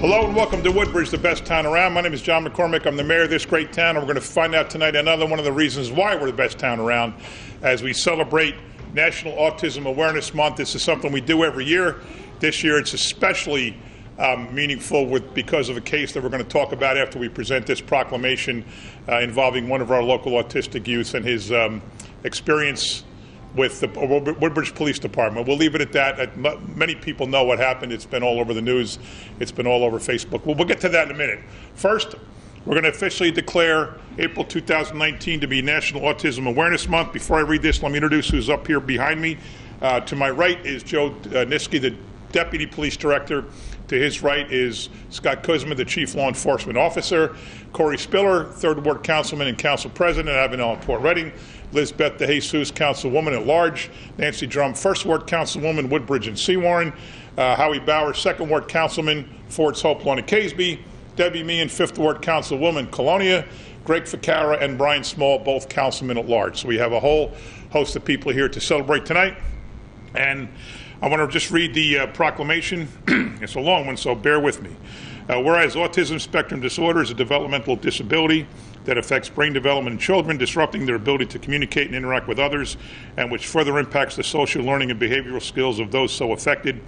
Hello and welcome to Woodbridge, the best town around. My name is John McCormick. I'm the mayor of this great town, and we're going to find out tonight another one of the reasons why we're the best town around as we celebrate National Autism Awareness Month. This is something we do every year. This year it's especially meaningful because of a case that we're going to talk about after we present this proclamation involving one of our local autistic youth and his experience with the Woodbridge Police Department. We'll leave it at that. Many people know what happened. It's been all over the news. It's been all over Facebook. We'll get to that in a minute. First, we're going to officially declare April 2019 to be National Autism Awareness Month. Before I read this, let me introduce who's up here behind me. To my right is Joe Niski, the Deputy Police Director. To his right is Scott Kuzma, the Chief Law Enforcement Officer. Corey Spiller, 3rd Ward Councilman and Council President, Avenel and Port Reading. Lizbeth DeJesus, Councilwoman at Large. Nancy Drum, 1st Ward Councilwoman, Woodbridge and Seawarren. Howie Bauer, 2nd Ward Councilman, Ford's Hope, Lawn and Caseby. Debbie Meehan, 5th Ward Councilwoman, Colonia. Greg Ficara and Brian Small, both Councilmen at Large. So we have a whole host of people here to celebrate tonight. And I want to just read the proclamation. It's a long one, so bear with me. Whereas autism spectrum disorder is a developmental disability that affects brain development in children, disrupting their ability to communicate and interact with others, and which further impacts the social, learning, and behavioral skills of those so affected.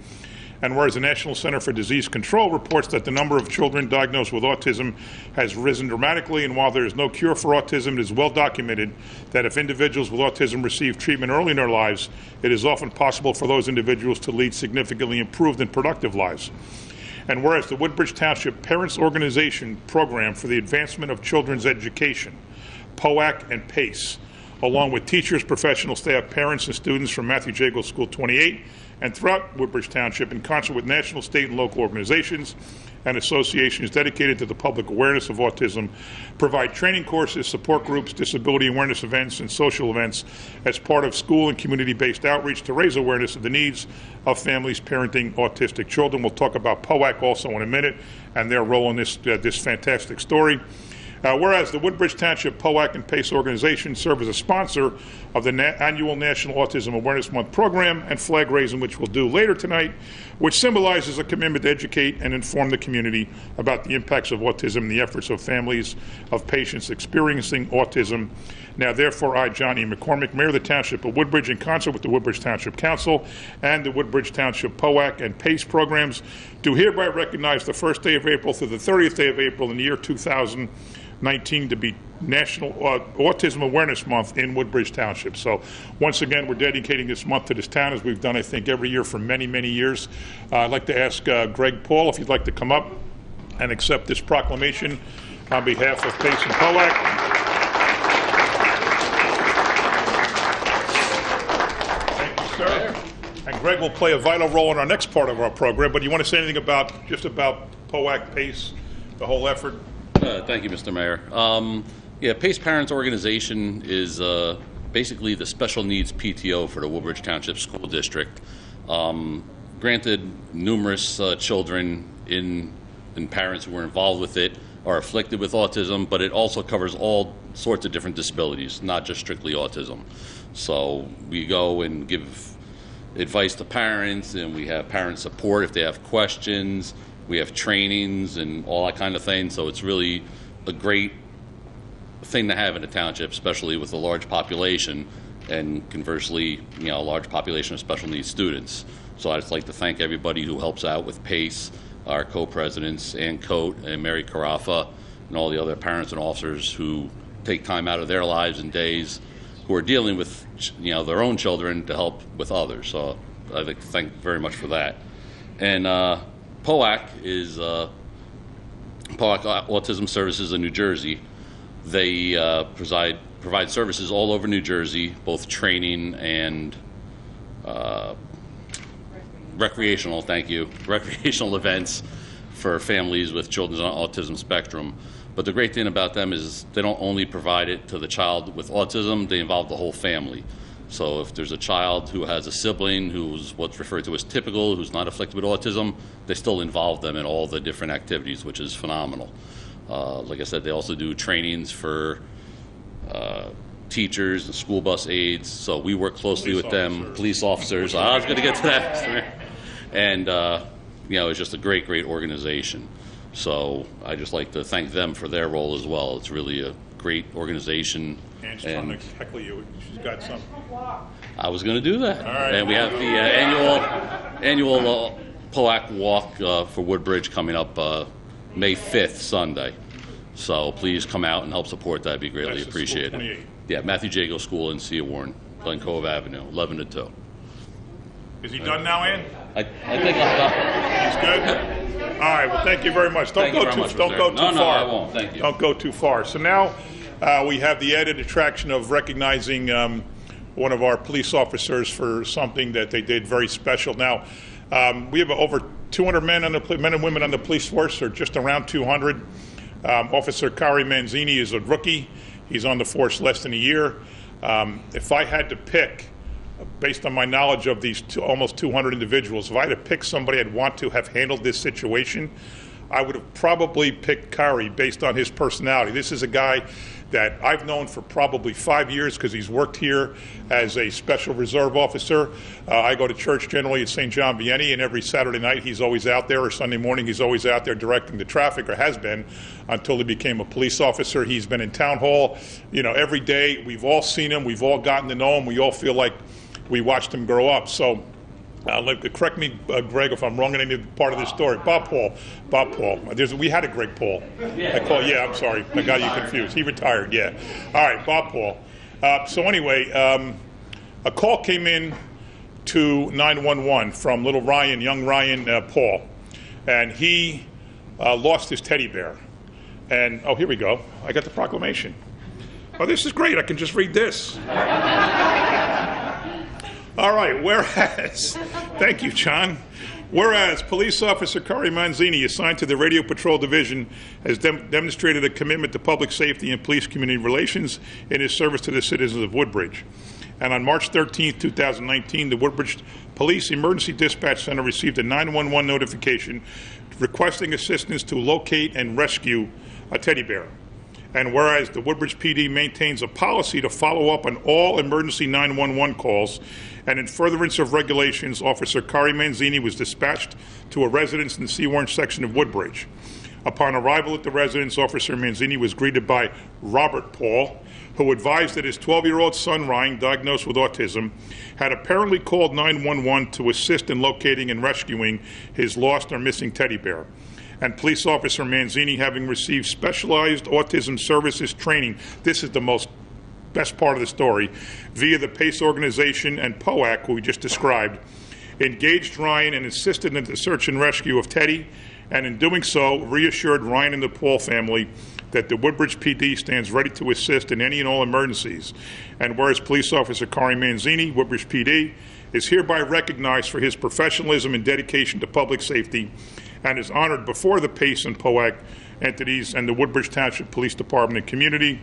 And whereas the National Center for Disease Control reports that the number of children diagnosed with autism has risen dramatically, and while there is no cure for autism, it is well documented that if individuals with autism receive treatment early in their lives, it is often possible for those individuals to lead significantly improved and productive lives. And whereas the Woodbridge Township Parents Organization Program for the Advancement of Children's Education, POAC and PACE, along with teachers, professional staff, parents, and students from Matthew J. Gould School 28, and throughout Woodbridge Township, in concert with national, state, and local organizations and associations dedicated to the public awareness of autism, provide training courses, support groups, disability awareness events, and social events as part of school and community-based outreach to raise awareness of the needs of families parenting autistic children. We'll talk about POAC also in a minute and their role in this fantastic story. Whereas the Woodbridge Township POAC and PACE organization serve as a sponsor of the annual National Autism Awareness Month program and flag raising, which we'll do later tonight, which symbolizes a commitment to educate and inform the community about the impacts of autism and the efforts of families of patients experiencing autism. Now, therefore, I, John E. McCormick, Mayor of the Township of Woodbridge, in concert with the Woodbridge Township Council and the Woodbridge Township POAC and PACE programs, do hereby recognize the first day of April through the 30th day of April in the year 2019 to be National Autism Awareness Month in Woodbridge Township. So once again, we're dedicating this month to this town, as we've done, I think, every year for many, many years. I'd like to ask Greg Paul if you'd like to come up and accept this proclamation on behalf of PACE and POAC. Thank you, sir. And Greg will play a vital role in our next part of our program, but do you want to say anything about POAC, PACE, the whole effort? Thank you, Mr. Mayor. PACE Parents Organization is basically the special needs PTO for the Woodbridge Township School District. Granted, numerous children and parents who are involved with it are afflicted with autism, but it also covers all sorts of different disabilities, not just strictly autism. So we go and give advice to parents, and we have parent support if they have questions. We have trainings and all that kind of thing, so it's really a great thing to have in a township, especially with a large population, and conversely, a large population of special needs students. So I'd just like to thank everybody who helps out with PACE, our co-presidents, Ann Coate and Mary Carafa, and all the other parents and officers who take time out of their lives and days who are dealing with their own children to help with others. So I'd like to thank very much for that. And POAC is POAC Autism Services in New Jersey. They provide services all over New Jersey, both training and recreational events for families with children on autism spectrum. But the great thing about them is they don't only provide it to the child with autism, they involve the whole family. So if there's a child who has a sibling who's what's referred to as typical, who's not afflicted with autism, they still involve them in all the different activities, which is phenomenal. Like I said, they also do trainings for teachers and school bus aides, so we work closely with them. Police officers. I was going to get to that. And, it's just a great, great organization. So I just like to thank them for their role as well. It's really a great organization. Anne's trying to heckle you. She's got some. I was going to do that. All right. And we have the annual POAC walk for Woodbridge coming up May 5th, Sunday. So please come out and help support that. It'd be greatly That's appreciated. School 28. Yeah, Matthew Jago School in Sea Warren, Glen Cove Avenue, 11 to 2. Is he done now, Ann? I think I'm done. He's good? All right, well, thank you very much. Don't go too far. No, I won't. Thank you. Don't go too far. So now we have the added attraction of recognizing one of our police officers for something that they did very special. Now, we have over 200 men and women on the police force, or just around 200. Officer Kari Manzini is a rookie. He's on the force less than a year. If I had to pick, based on my knowledge of these almost 200 individuals, if I had to pick somebody I'd want to have handled this situation, I would have probably picked Kari based on his personality. This is a guy that I've known for probably 5 years because he's worked here as a special reserve officer. I go to church generally at St. John Vianney, and every Saturday night he's always out there, or Sunday morning he's always out there directing the traffic, or has been until he became a police officer. He's been in town hall, every day. We've all seen him. We've all gotten to know him. We all feel like we watched him grow up. So correct me, Greg, if I'm wrong in any part of this story. Bob Paul. We had a Greg Paul. I'm sorry. I got you confused. He retired, yeah. All right, Bob Paul. So anyway, a call came in to 911 from little Ryan, young Ryan Paul, and he lost his teddy bear. And, here we go. I got the proclamation. Oh, this is great. I can just read this. All right, whereas, thank you, John. Whereas Police Officer Kari Manzini, assigned to the Radio Patrol Division, has demonstrated a commitment to public safety and police community relations in his service to the citizens of Woodbridge. And on March 13, 2019, the Woodbridge Police Emergency Dispatch Center received a 911 notification requesting assistance to locate and rescue a teddy bear. And whereas the Woodbridge PD maintains a policy to follow up on all emergency 911 calls, and in furtherance of regulations, Officer Kari Manzini was dispatched to a residence in the Sea Warren section of Woodbridge. Upon arrival at the residence, Officer Manzini was greeted by Robert Paul, who advised that his 12-year-old son, Ryan, diagnosed with autism, had apparently called 911 to assist in locating and rescuing his lost or missing teddy bear. And Police Officer Manzini, having received specialized autism services training, this is the best part of the story, via the PACE organization and POAC, who we just described, engaged Ryan and assisted in the search and rescue of Teddy, and in doing so, reassured Ryan and the Paul family that the Woodbridge PD stands ready to assist in any and all emergencies. And whereas Police Officer Kari Manzini, Woodbridge PD, is hereby recognized for his professionalism and dedication to public safety, and is honored before the PACE and POAC entities and the Woodbridge Township Police Department and community.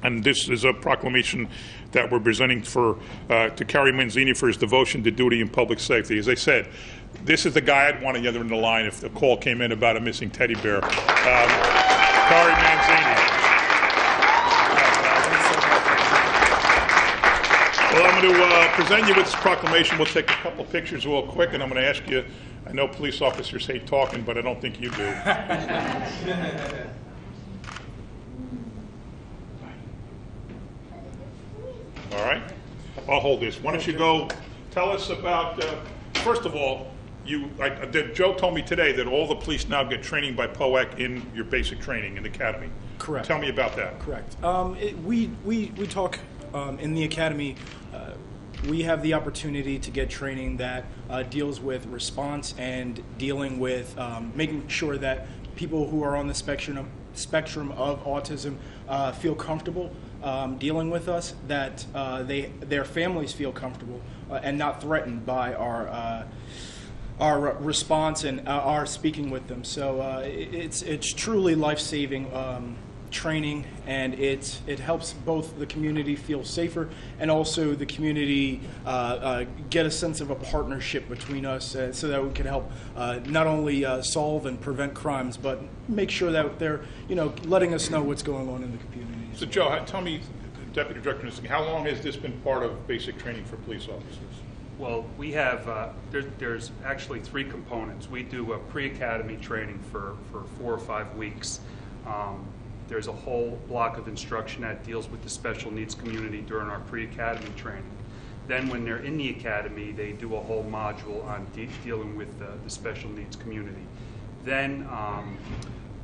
And this is a proclamation that we're presenting to Kari Manzini for his devotion to duty and public safety. As I said, this is the guy I'd want on the other end of the line if the call came in about a missing teddy bear. Kari Manzini. Well, I'm going to present you with this proclamation. We'll take a couple of pictures real quick, and I'm going to ask you, I know police officers hate talking, but I don't think you do. All right? I'll hold this. Why don't you go tell us about, first of all, Joe told me today that all the police now get training by POAC in your basic training in the academy. Correct. Tell me about that. Correct. We talk in the academy. We have the opportunity to get training that deals with response and dealing with making sure that people who are on the spectrum of autism feel comfortable dealing with us, that their families feel comfortable and not threatened by our response and our speaking with them. So it's truly life-saving training, and it helps both the community feel safer and also the community get a sense of a partnership between us so that we can help not only solve and prevent crimes, but make sure that they're letting us know what's going on in the community. So Joe, tell me, Deputy Director, how long has this been part of basic training for police officers? Well, we have, there's actually 3 components. We do a pre-academy training for 4 or 5 weeks. There's a whole block of instruction that deals with the special needs community during our pre-academy training. Then when they're in the academy, they do a whole module on dealing with the special needs community. Then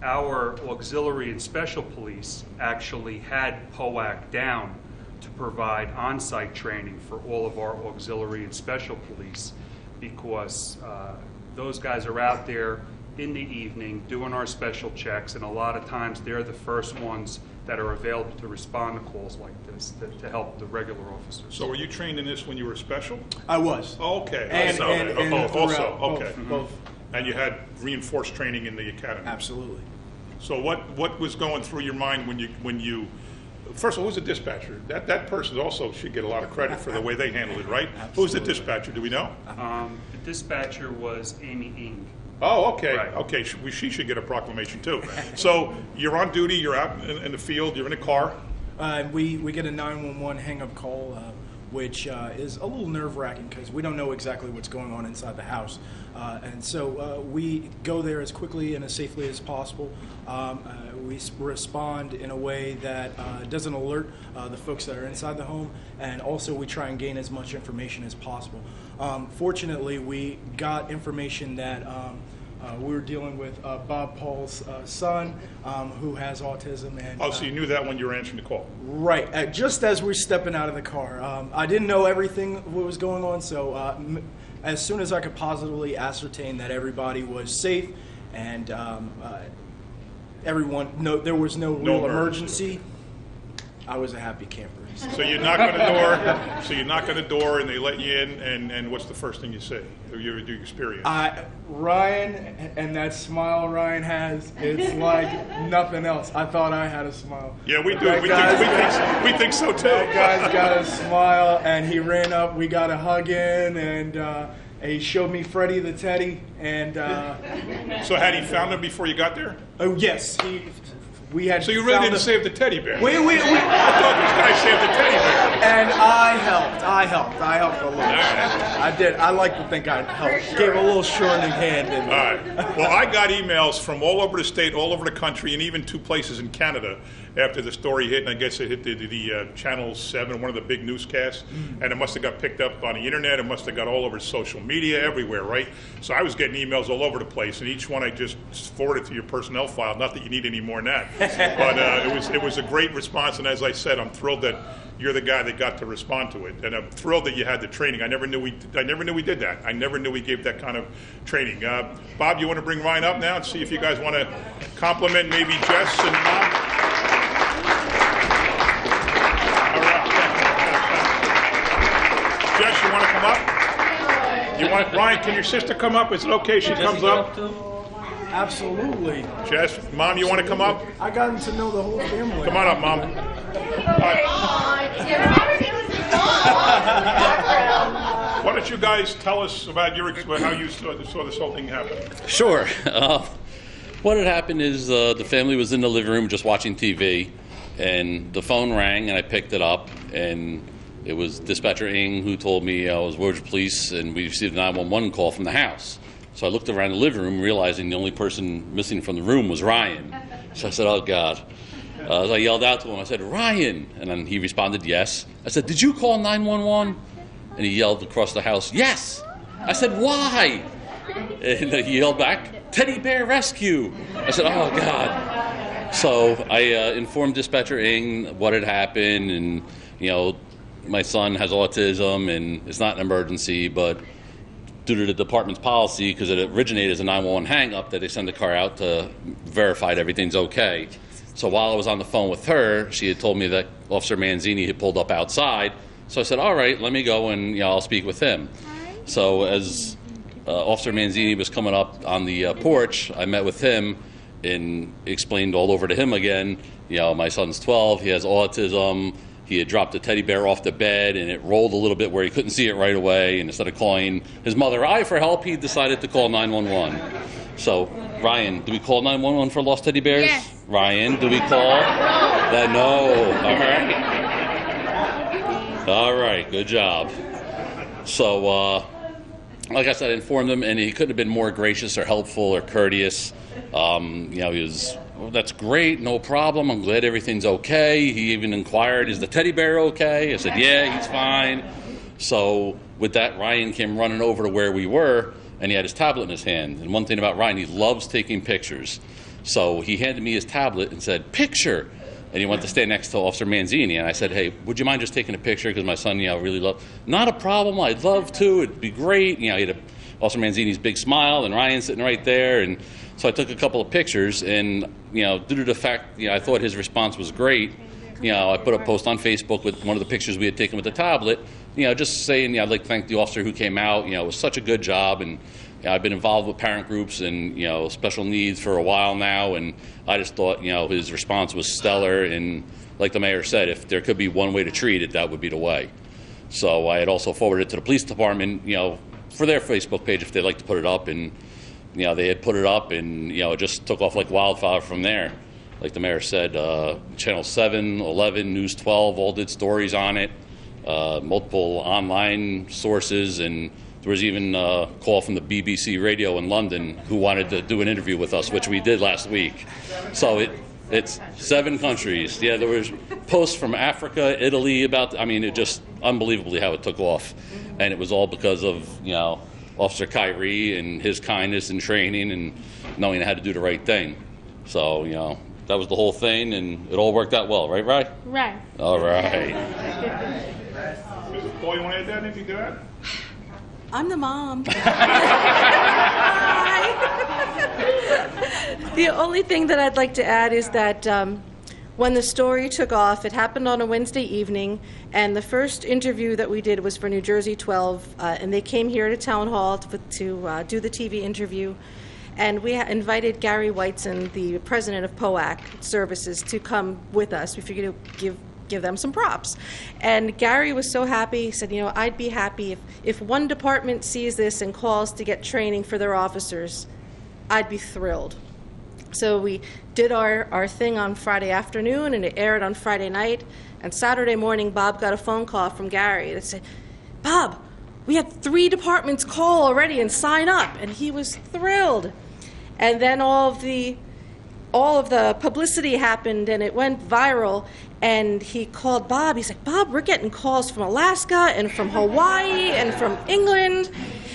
our auxiliary and special police actually had POAC down to provide on-site training for all of our auxiliary and special police, because those guys are out there in the evening doing our special checks, and a lot of times they're the first ones that are available to respond to calls like this to help the regular officers. So were you trained in this when you were special? I was. Okay. And Also, throughout, okay. Both. And you had reinforced training in the academy. Absolutely. So what was going through your mind when you first of all, who's the dispatcher? That person also should get a lot of credit for the way they handled it, right? Absolutely. Who's the dispatcher? Do we know? The dispatcher was Amy Ng. Oh, okay. Right. Okay, she should get a proclamation too. So you're on duty, you're out in the field, you're in a car. We get a 911 hang-up call, which is a little nerve-wracking because we don't know exactly what's going on inside the house. And so we go there as quickly and as safely as possible. We respond in a way that doesn't alert the folks that are inside the home, and also we try and gain as much information as possible. Fortunately, we got information that we were dealing with Bob Paul's son, who has autism. And So you knew that when you were answering the call? Right. Just as we're stepping out of the car. I didn't know everything what was going on, so as soon as I could positively ascertain that everybody was safe and there was no real emergency, I was a happy camper. So you knock on the door. So you knock on the door, and they let you in. And what's the first thing you say? You do experience? Ryan, and that smile Ryan has, it's like nothing else. I thought I had a smile. Yeah, we do. That We think so too. That guy's got a smile, and he ran up. We got a hug in, and he showed me Freddie the teddy. And so had he found him before you got there? Oh yes, we had. So you really didn't save the teddy bear? We I thought this guy saved the teddy bear. And I helped a little. I did. I like to think I helped. Gave a little shortening hand. All right. Well, I got emails from all over the state, all over the country, and even 2 places in Canada after the story hit, and I guess it hit the Channel 7, one of the big newscasts, and it must have got picked up on the internet. It must have got all over social media, everywhere, right? So I was getting emails all over the place, and each one I just forwarded to your personnel file. Not that you need any more than that, but it was a great response. And as I said, I'm thrilled that you're the guy that got to respond to it, and I'm thrilled that you had the training. I never knew we did that. I never knew we gave that kind of training. Bob, you want to bring Ryan up now and see if you guys want to compliment maybe Jess and Mom? Jess, you want to come up? Ryan, can your sister come up? Is it okay if she comes up? Absolutely. Jess, Mom, you want to come up? I got to know the whole family. Come on up, Mom. Why don't you guys tell us about how you saw this whole thing happen? Sure. What had happened is the family was in the living room just watching TV, and the phone rang, and I picked it up, and it was Dispatcher Ng who told me I was Woodbridge Police, and we received a 911 call from the house. So I looked around the living room, realizing the only person missing from the room was Ryan. So I said, oh, God. So I yelled out to him. I said, Ryan. And then he responded, yes. I said, did you call 911? And he yelled across the house, yes. I said, why? And he yelled back, teddy bear rescue. I said, oh, God. So I informed Dispatcher Ng what had happened, and, my son has autism, and it's not an emergency, but due to the department's policy, because it originated as a 911 hang-up, that they send the car out to verify that everything's okay. So while I was on the phone with her, she had told me that Officer Manzini had pulled up outside. So I said, all right, let me go and I'll speak with him. So as Officer Manzini was coming up on the porch, I met with him and explained all over to him again, my son's 12, he has autism. He had dropped a teddy bear off the bed, and it rolled a little bit where he couldn't see it right away. And instead of calling his mother for help, he decided to call 911. So, Ryan, do we call 911 for lost teddy bears? Yes. Ryan, do we call? No. All right. All right. Good job. So, like I said, I informed him, and he couldn't have been more gracious or helpful or courteous. He was, well, that's great, no problem. I'm glad everything's okay. He even inquired, is the teddy bear okay? I said, yeah, he's fine. So with that, Ryan came running over to where we were, and he had his tablet in his hand. And one thing about Ryan, he loves taking pictures. So he handed me his tablet and said, picture. And he went to stand next to Officer Manzini. And I said, hey, would you mind just taking a picture? Because my son, really loved. Not a problem. I'd love to. It'd be great. He had Officer Manzini's big smile, and Ryan sitting right there. And so I took a couple of pictures. And, due to the fact, I thought his response was great, I put a post on Facebook with one of the pictures we had taken with the tablet, just saying, I'd like to thank the officer who came out. It was such a good job. And I've been involved with parent groups and, special needs for a while now, and I just thought, his response was stellar, and like the mayor said, if there could be one way to treat it, that would be the way. So I had also forwarded it to the police department, for their Facebook page if they'd like to put it up, and, they had put it up, and, it just took off like wildfire from there. Like the mayor said, Channel 7, 11, News 12 all did stories on it, multiple online sources, and there was even a call from the BBC radio in London who wanted to do an interview with us, which we did last week. So it's 7 countries. Yeah, there was posts from Africa, Italy about, it just unbelievably how it took off. And it was all because of, Officer Kyrie and his kindness and training and knowing how to do the right thing. So, that was the whole thing, and it all worked out well, right, Rye? Right. All right. Mrs. Paul, you want to add that? Anything to that? I'm the mom. The only thing that I'd like to add is that when the story took off, it happened on a Wednesday evening, and the first interview that we did was for New Jersey 12, and they came here to Town Hall to do the TV interview. And we invited Gary Whiteson, the president of POAC Services, to come with us. We figured to give them some props. And Gary was so happy. He said, I'd be happy if one department sees this and calls to get training for their officers, I'd be thrilled. So we did our thing on Friday afternoon, and it aired on Friday night. And Saturday morning, Bob got a phone call from Gary that said, Bob, we had 3 departments call already and sign up. And he was thrilled. And then all of the publicity happened, and it went viral. And he called Bob. He's like, Bob, we're getting calls from Alaska and from Hawaii and from England.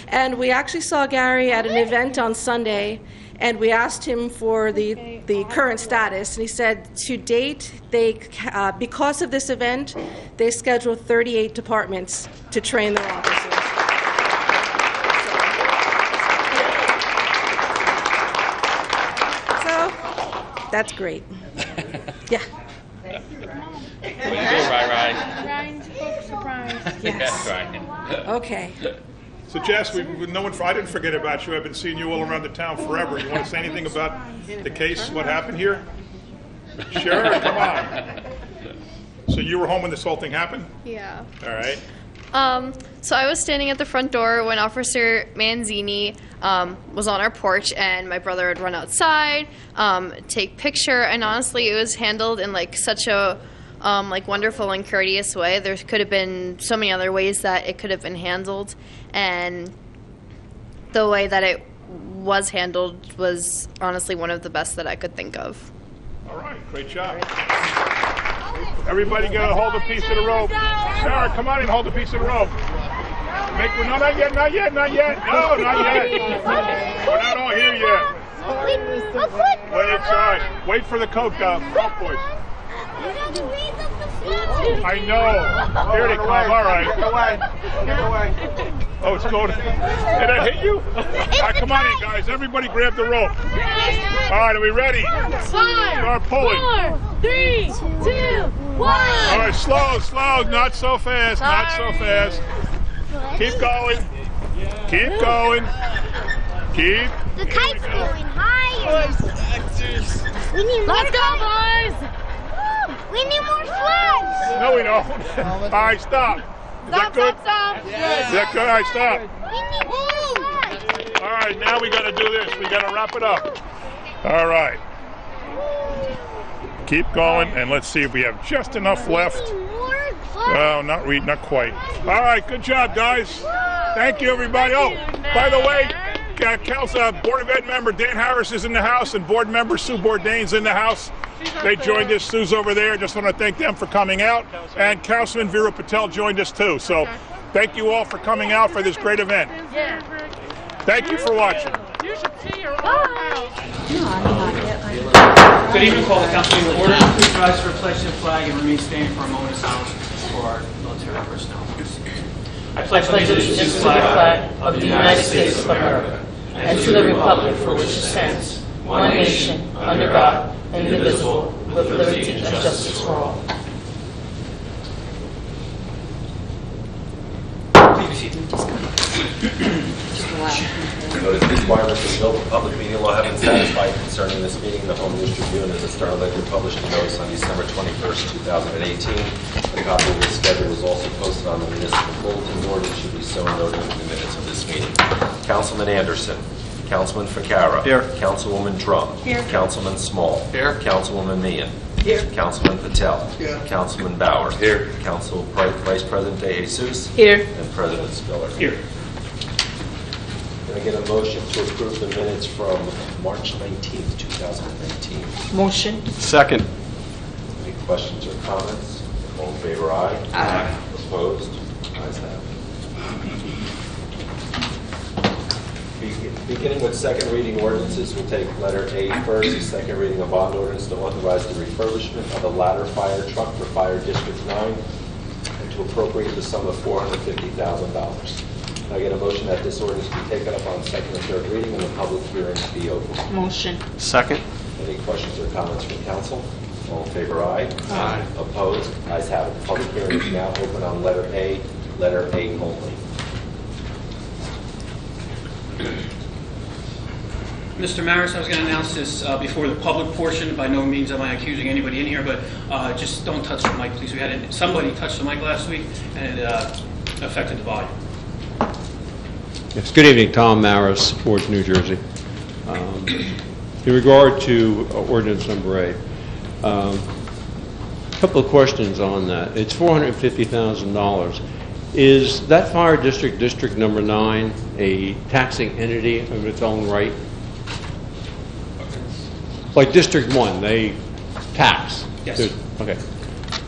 And we actually saw Gary at an event on Sunday, and we asked him for the current status. And he said, to date, because of this event, they scheduled 38 departments to train their officers. That's great. Yeah. Ryan's surprise. Yes. Okay. So Jess, I didn't forget about you. I've been seeing you all around the town forever. You want to say anything about the case, what happened here? Sure, come on. So you were home when this whole thing happened? Yeah. All right. So I was standing at the front door when Officer Manzini was on our porch, and my brother had run outside, take picture, and honestly, it was handled in such a wonderful and courteous way. There could have been so many other ways that it could have been handled, and the way that it was handled was honestly one of the best that I could think of. All right, great job. Everybody got to hold a piece of the rope. Sarah, come on and hold a piece of the rope. No, not yet. No, not yet. We're not all here yet. Wait inside. Wait for the Coke, boys. I know. Here they come. All right. Get away. Oh, it's going. Did that hit you? All right, come on in, guys. Everybody grab the rope. All right, are we ready? 5, Start pulling. 4, 3, 2, 1. All right, slow. Not so fast. Keep going. The kite's going higher. Let's go, boys. We need more flags. No, we don't. All right, stop. Is that good? Stop. Is that good? All right, stop. We need more flags. All right, now we got to do this. We got to wrap it up. All right. Keep going, and let's see if we have just enough left. More flags. Oh, not quite. All right, good job, guys. Thank you, everybody. Oh, by the way, Council Board of Ed member Dan Harris is in the house, and board member Sue Bourdain's in the house. They joined us. Sue's over there. Just want to thank them for coming out. And Councilman Viru Patel joined us too. So thank you all for coming out for this great event. Thank you for watching. You should see your own house. Good evening, call the council to order. Please rise for a pledge to the flag and remain standing for a moment of silence for our military personnel. I pledge allegiance to the flag of the United States of America and to the republic for which it stands, one nation, under God, indivisible, with liberty and justice for all. Please be seated. Notice the requirements of the Open Public Meeting Law have been satisfied concerning this meeting. The Home News Tribune and the Star Ledger published a notice on December 21st, 2018. A copy of the schedule was also posted on the municipal bulletin board and should be so noted in the minutes of this meeting. Councilman Anderson. Councilman Ficarra. Here. Councilwoman Drum. Here. Councilman Small. Here. Councilwoman Meehan. Here. Councilman Patel. Here. Councilman Bauer. Here. Council Vice President De Jesus. Here. And President Spiller. Here. Can I get a motion to approve the minutes from March 19th, 2019? Motion. Second. Any questions or comments? All in favor, aye. Aye. Opposed? Ayes have it. Beginning with second reading ordinances, we'll take letter A first, the second reading of bond ordinance to authorize the refurbishment of the ladder fire truck for Fire District 9 and to appropriate the sum of $450,000. Can I get a motion that this ordinance be taken up on second and third reading and the public hearings be open? Motion. Second. Any questions or comments from council? All in favor, aye. Aye. Opposed? Ayes have it. The public hearing is now open on letter A only. Mr. Maris, I was going to announce this before the public portion. By no means am I accusing anybody in here, but just don't touch the mic, please. We had somebody touch the mic last week, and it affected the volume. Yes, good evening, Tom Maris, Forge, New Jersey. In regard to ordinance number 8, a couple of questions on that. It's $450,000. Is that fire district, District Number 9, a taxing entity of its own right? Like District 1, they tax? Yes. Okay.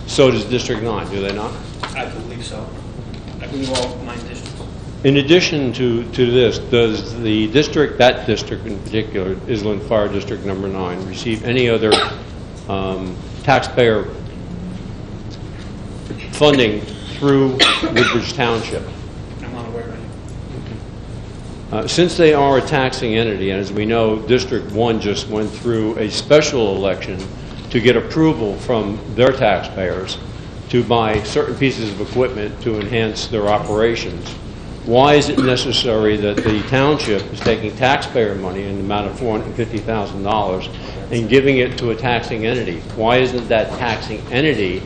So does District 9, do they not? I believe so. I believe all 9 districts. In addition to this, does the district, that district in particular, Island Fire District Number 9, receive any other taxpayer funding through Woodbridge Township? I'm not aware of any. Since they are a taxing entity, and as we know, District 1 just went through a special election to get approval from their taxpayers to buy certain pieces of equipment to enhance their operations. Why is it necessary that the township is taking taxpayer money in the amount of $450,000 and giving it to a taxing entity? Why isn't that taxing entity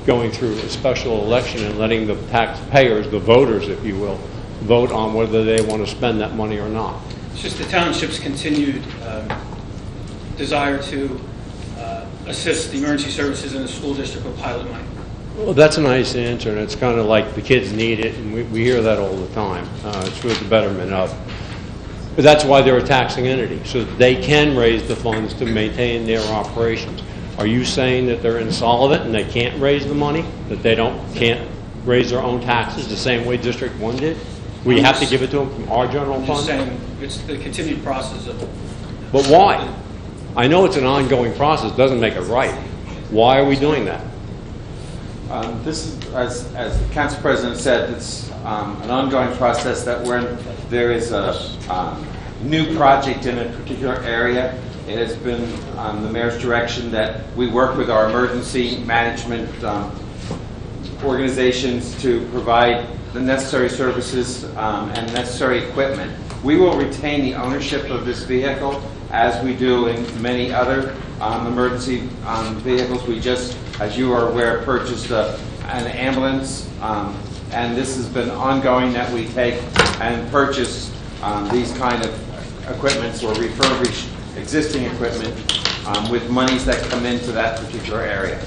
going through a special election and letting the taxpayers, the voters, if you will, vote on whether they want to spend that money or not? It's just the township's continued desire to assist the emergency services in the school district with pilot money. Well, that's a nice answer, and it's kind of like the kids need it, and we hear that all the time. It's for the betterment of. But that's why they're a taxing entity, so that they can raise the funds to maintain their operations. Are you saying that they're insolvent and they can't raise the money, that they can't raise their own taxes the same way District 1 did? We have to give it to them from our general I'm fund? just saying it's the continued process of. But why? I know it's an ongoing process, doesn't make it right. Why are we doing that? This is, as the council president said, it's an ongoing process that there is a new project in a particular area. It has been the mayor's direction that we work with our emergency management organizations to provide the necessary services and necessary equipment. We will retain the ownership of this vehicle as we do in many other emergency vehicles. We just, as you are aware, purchased an ambulance, and this has been ongoing that we take and purchase these kind of equipments or refurbish existing equipment with monies that come into that particular area.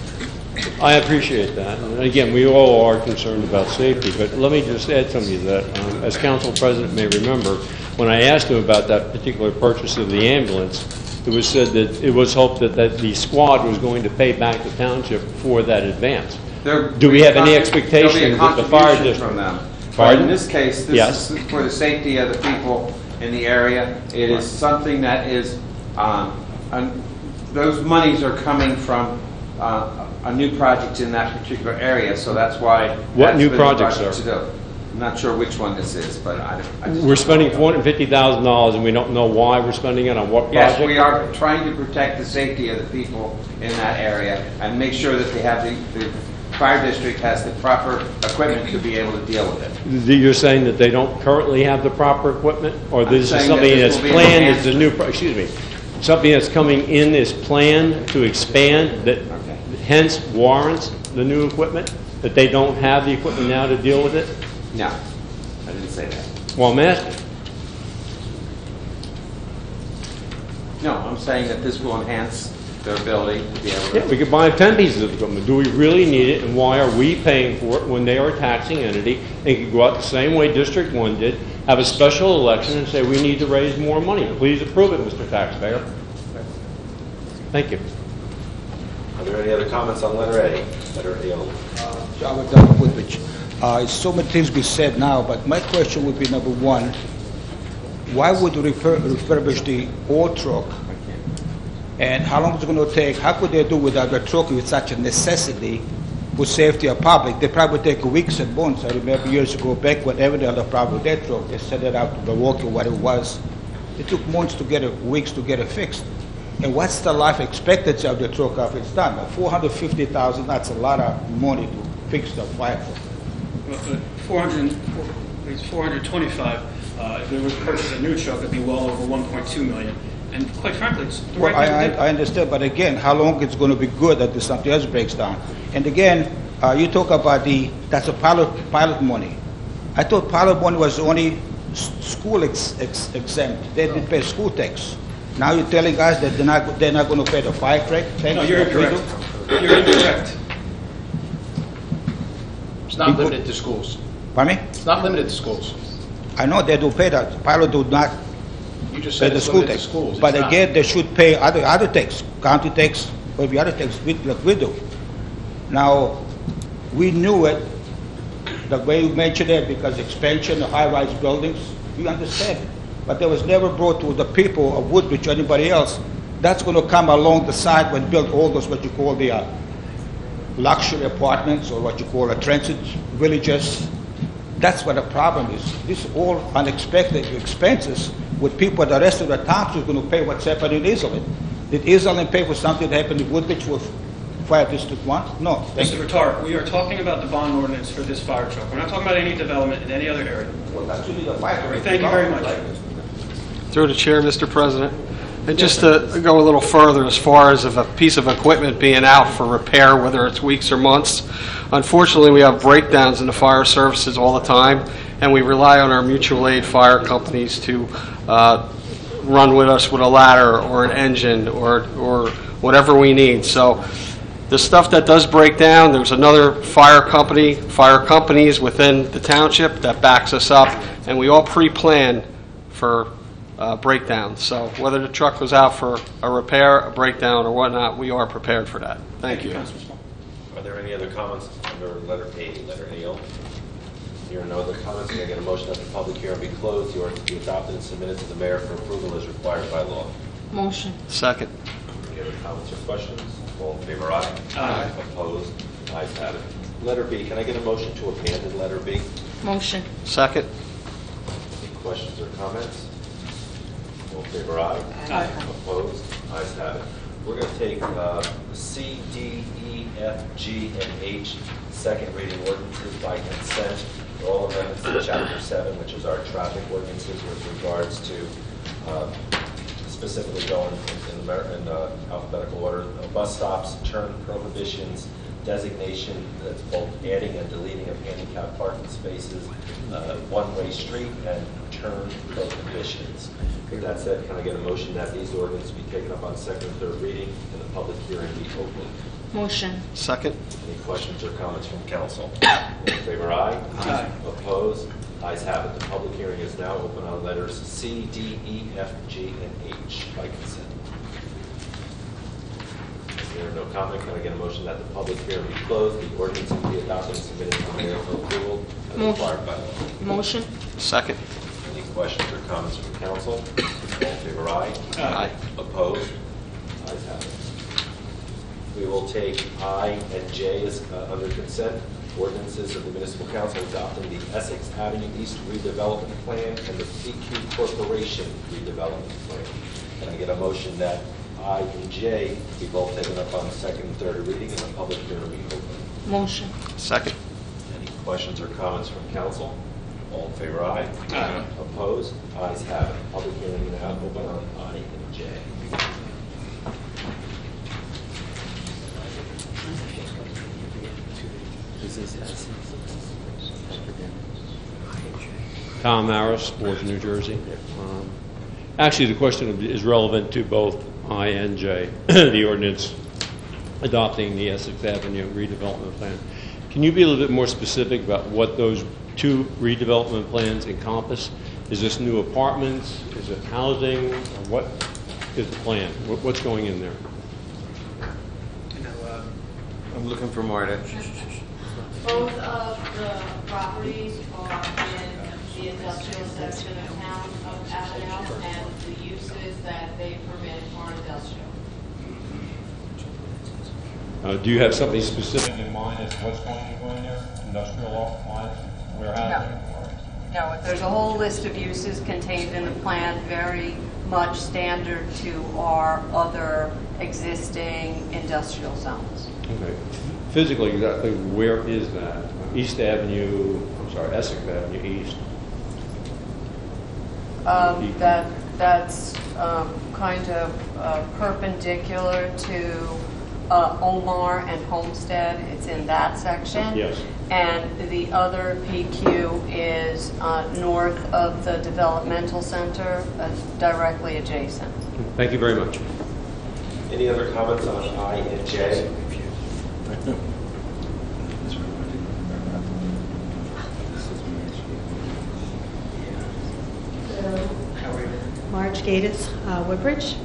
I appreciate that. And again, we all are concerned about safety, but let me just add something to that. As Council President may remember, when I asked him about that particular purchase of the ambulance, it was said that it was hoped that the squad was going to pay back the township for that advance. Do we have any expectations that the fire district from them? Pardon? In this case, this is for the safety of the people in the area. It is something that is, those monies are coming from a new project in that particular area, so that's why. What new project, sir? To do. I'm not sure which one this is, but I just we're spending $450,000 and we don't know why we're spending it on what project? Yes, we are trying to protect the safety of the people in that area and make sure that they have the fire district has the proper equipment to be able to deal with it. You're saying that they don't currently have the proper equipment? Or this is something that's planned, it's a new, excuse me, something that's coming in is planned to expand that hence warrants the new equipment? That they don't have the equipment now to deal with it? No, I didn't say that. Well, I'm asking. No, I'm saying that this will enhance their ability to be able to... Yeah, we could buy 10 pieces of equipment. Do we really need it, and why are we paying for it when they are a taxing entity and could go out the same way District 1 did, have a special election and say we need to raise more money? Please approve it, Mr. Taxpayer. Thank you. Are there any other comments on letter A? Letter A. John Down Woodbridge. So many things be said now, but my question would be, number one, why would you refurbish the old truck? And how long is it going to take? How could they do without the truck with such a necessity for safety of public? They probably take weeks and months. I remember years ago back whenever they had a problem with that truck, they sent it out to Milwaukee, what it was. It took months to get it, weeks to get it fixed. And what's the life expectancy of the truck after it's done? $450,000, that's a lot of money to fix the fire truck. Well, it's 425. If we were to purchase a new truck, it'd be well over 1.2 million. And quite frankly, it's the right thing to do. I understand, but again, how long it's going to be good that something else breaks down? And again, you talk about that's a pilot money. I thought pilot money was only school exempt. They didn't pay school tax. Now you're telling us that they're not going to pay the fire tax? No, you're incorrect. You're incorrect. It's not limited to schools. Pardon me? It's not limited to schools. I know they do pay that. The pilot do not You just pay said the it's school limited tax. to schools. But It's again, they should pay other tax, county tax, or every other tax like we do. Now, we knew it, the way you mentioned it, because expansion of high-rise buildings, we understand it. But that was never brought to the people of Woodbridge or anybody else. That's going to come along the side when build all those what you call the luxury apartments or what you call transit villages. That's what the problem is. This is all unexpected expenses with people, the rest of the towns is going to pay what's happening in Iselin. Did Iselin pay for something that happened in Woodbridge with Fire District 1? No. Mr. Vittar, we are talking about the bond ordinance for this fire truck. We're not talking about any development in any other area. Well, that's really the fire truck. Thank you very much. Through the chair, Mr. President. And just to go a little further as far as if a piece of equipment being out for repair, whether it's weeks or months, unfortunately we have breakdowns in the fire services all the time, and we rely on our mutual aid fire companies to run with us with a ladder or an engine or whatever we need. So the stuff that does break down, there's another fire companies within the township that backs us up, and we all pre-plan for breakdowns. So whether the truck goes out for a repair, a breakdown, or whatnot, we are prepared for that. Thank you. Are there any other comments under letter A? Letter A. Here are no other comments. Can I get a motion that the public hearing be closed? The ordinance be adopted and submitted to the mayor for approval as required by law. Motion. Second. Any other comments or questions? All in favor, aye. Aye. Opposed? Ayes have it. Letter B. Can I get a motion to abandon letter B? Motion. Second. Any questions or comments? All in favor, aye. Aye. Opposed? Ayes have it. We're going to take C, D, E, F, G, and H, second reading ordinances by consent. They're all amendments to Chapter 7, which is our traffic ordinances with regards to specifically going in alphabetical order, bus stops, turn prohibitions, designation that's both adding and deleting of handicap parking spaces, one-way street, and turn prohibitions. With that said, can I get a motion that these ordinances be taken up on second and third reading and the public hearing be open? Motion. Second. Any questions or comments from council? All in favor, aye. Aye. Opposed? Ayes have it. The public hearing is now open on letters C, D, E, F, G, and H by consent. If there are no comment, can I get a motion that the public hearing be closed, the ordinance be adopted and submitted to the mayor for approval as required by law? Motion. Second. Any questions or comments from council? All in favor, aye. Aye. Opposed? Ayes have it. We will take I and J as under consent. Ordinances of the Municipal Council adopting the Essex Avenue East redevelopment plan and the PQ Corporation redevelopment plan. Can I get a motion that I and J be both taken up on second and third reading and the public hearing be open? Motion. Second. Any questions or comments from council? All in favor, aye. Aye. Opposed? Ayes have it. Public hearing now open on I and J. Tom Maris, Board of New Jersey. Actually, the question is relevant to both I and J, the ordinance adopting the Essex Avenue redevelopment plan. Can you be a little bit more specific about what those two redevelopment plans encompass? Is this new apartments? Is it housing? Or what is the plan? What's going in there? I'm looking for Marta. Both of the properties are in the industrial section of town of Avenel, and the uses that they permit are industrial. Do you have something specific in mind as to what's going to go in there? Industrial office, warehousing? No, there's a whole list of uses contained in the plan, very much standard to our other existing industrial zones. Okay. Physically, exactly where is that? East Avenue, Essex Avenue East. That's kind of perpendicular to Omar and Homestead. It's in that section. Yes. And the other PQ is north of the developmental center, directly adjacent. Thank you very much. Any other comments on I and J? Marge Gatis, Woodbridge.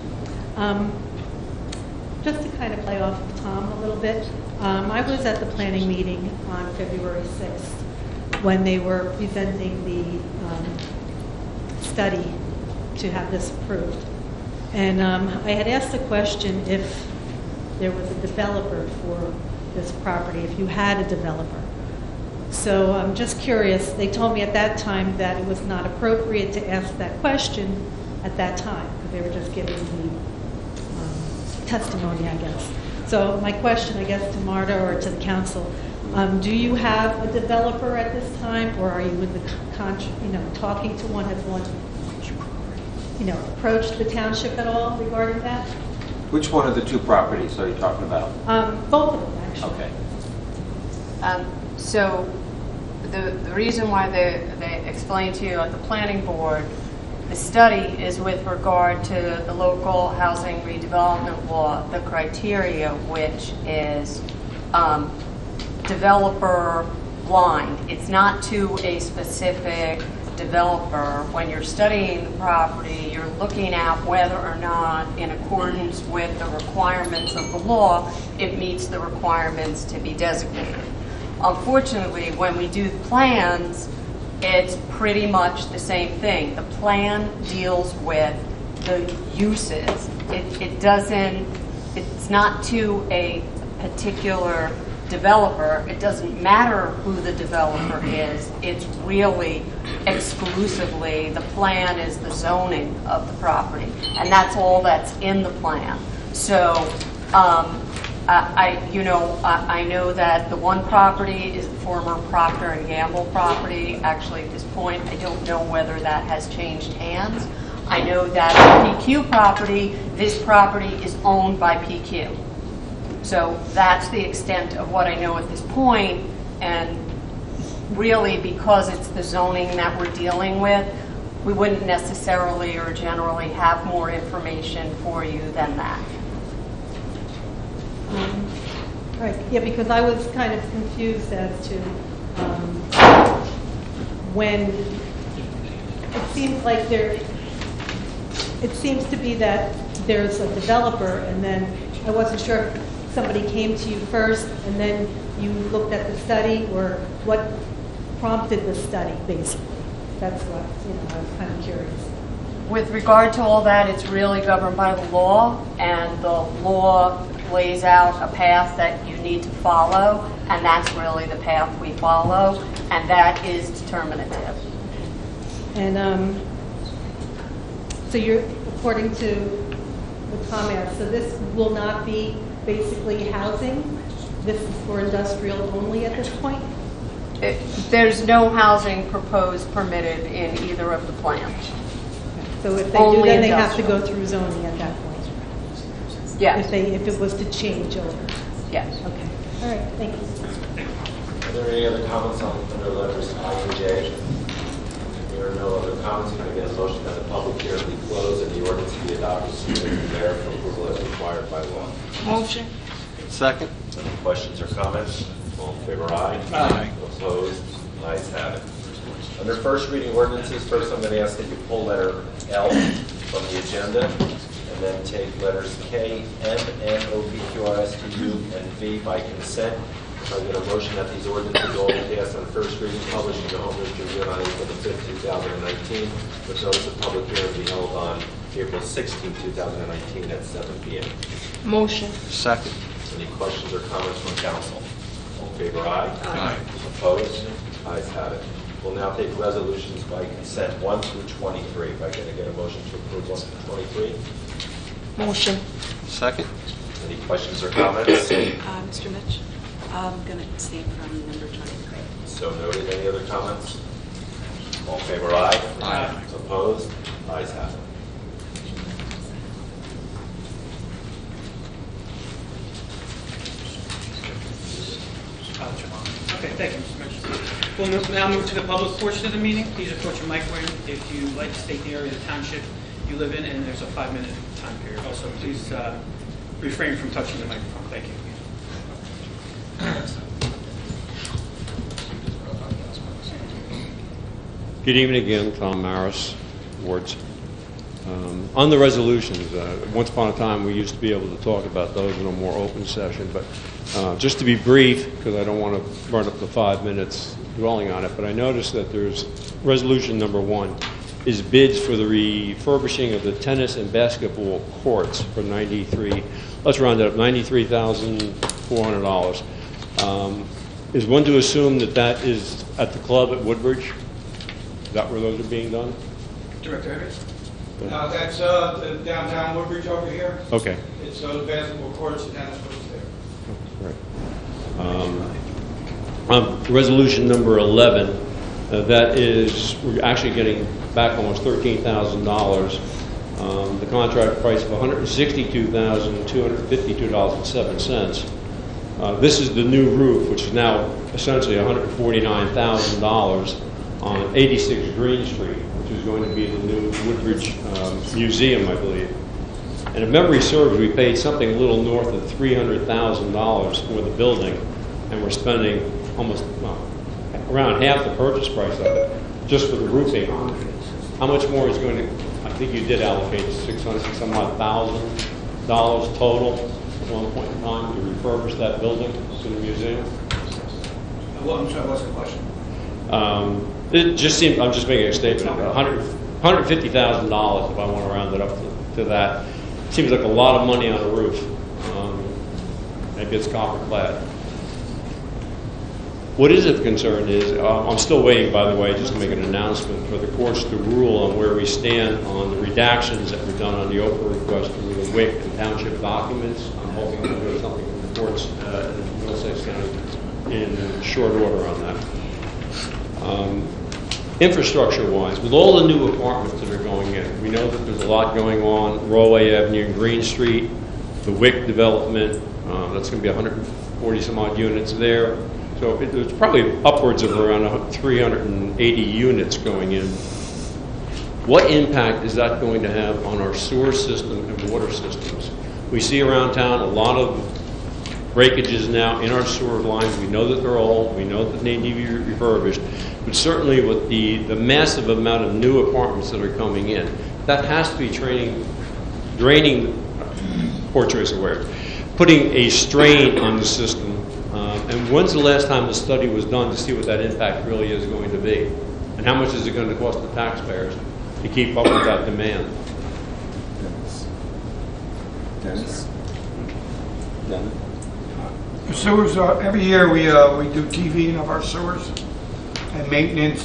Just to kind of play off of Tom a little bit, I was at the planning meeting on February 6th when they were presenting the study to have this approved. And I had asked the question if there was a developer for this property, if you had a developer. So I'm just curious, they told me at that time that it was not appropriate to ask that question at that time, because they were just giving the testimony, I guess. So my question, I guess, to Marta or to the council, do you have a developer at this time, or are you with the talking to one? Has one, approached the township at all regarding that? Which one of the two properties are you talking about? Both of them, actually. Okay. So the reason why they explained to you at the planning board, the study is with regard to the local housing redevelopment law, the criteria, which is developer blind. It's not to a specific developer. When you're studying the property, you're looking at whether or not, in accordance with the requirements of the law, it meets the requirements to be designated. Unfortunately, when we do the plans, it's pretty much the same thing. The plan deals with the uses. It's not to a particular developer. It doesn't matter who the developer is. It's really exclusively, the plan is the zoning of the property. And that's all that's in the plan. So I know that the one property is a former Procter & Gamble property. Actually, at this point, I don't know whether that has changed hands. I know that the PQ property, this property is owned by PQ. So that's the extent of what I know at this point. And really, because it's the zoning that we're dealing with, we wouldn't necessarily or generally have more information for you than that. Right, yeah, because I was kind of confused as to when it seems like it seems to be that there's a developer, and then I wasn't sure if somebody came to you first and then you looked at the study, or what prompted the study, basically. That's what, I was kind of curious. With regard to all that, it's really governed by the law, and the law lays out a path that you need to follow, and that's really the path we follow, and that is determinative. And so you're, according to the comments, so this will not be basically housing? This is for industrial only at this point? There's no housing proposed permitted in either of the plans. So if they Only do, then they have to industrial. go through zoning at that point? Yes. If it was to change over? Yes. Okay. All right, thank you. Are there any other comments on under letters I and J? If there are no other comments, can I get a motion that the public hearing be closed and the ordinance be adopted submitted to the mayor for approval as required by law? Motion. Second. Any questions or comments? All in favor, aye. Aye. Opposed? Ayes have it. Under first reading ordinances, first I'm going to ask that you pull letter L from the agenda, and then take letters K, M, N, O, P, Q, R, S, T, U, and V by consent. So I get a motion that these ordinances all be passed on first reading, published in the Home News Tribune on April the 5th, 2019, with notice of public hearing to be held on April 16, 2019 at 7 p.m. Motion. Second. Any questions or comments from council? All in favor, aye. Aye. Opposed? Ayes have it. We'll now take resolutions by consent 1 through 23. If I can get a motion to approve 1 through 23. Motion. Second. Any questions or comments? Mr. Mitch, I'm going to abstain from number 23. So noted. Any other comments? All in favor, aye. Aye. Opposed? Ayes have it. Okay, thank you, Mr. Mitch. We'll now move to the public portion of the meeting. Please approach your microphone if you like to state the area of the township you live in, and there's a 5-minute time period. Also, please refrain from touching the microphone. Thank you. Good evening again, Tom Maris, Wards. On the resolutions, once upon a time we used to be able to talk about those in a more open session, but just to be brief, because I don't want to burn up the 5 minutes dwelling on it, but I noticed that there's resolution number 1 is bids for the refurbishing of the tennis and basketball courts for let's round it up, $93,400. Is one to assume that that is at the club at Woodbridge? Is that where those are being done? Director Evans? No, that's the downtown Woodbridge over here. Okay. It's the basketball courts and tennis courts there. Right. Resolution number 11, that is, we're actually getting back almost $13,000. The contract price of $162,252.07. This is the new roof, which is now essentially $149,000 on 86 Green Street, which is going to be the new Woodbridge Museum, I believe. And if memory serves, we paid something a little north of $300,000 for the building, and we're spending almost around half the purchase price of it just for the roofing. How much more is going to? I think you did allocate $600,000 total at one point in time to refurbish that building to the museum. I'm sorry, what's the question? It just seems, I'm just making a statement, $150,000 if I want to round it up to that. Seems like a lot of money on a roof. Maybe it's copper clad. What is of concern is, I'm still waiting, by the way, just to make an announcement for the courts to rule on where we stand on the redactions that were done on the Oprah request through the WIC and township documents. I'm hoping to do something from the courts in Middlesex County in short order on that. Infrastructure-wise, with all the new apartments that are going in, we know that there's a lot going on. Rollway Avenue and Green Street, the WIC development, that's going to be 140 some odd units there. So there's probably upwards of around 380 units going in. What impact is that going to have on our sewer system and water systems? We see around town a lot of breakages now in our sewer lines. We know that they're old. We know that they need to be refurbished. But certainly with the massive amount of new apartments that are coming in, that has to be draining, poor choice of words, putting a strain on the system. And when's the last time the study was done to see what that impact really is going to be? And how much is it going to cost the taxpayers to keep up with that demand? Dennis? The sewers, every year we do TVing of our sewers and maintenance,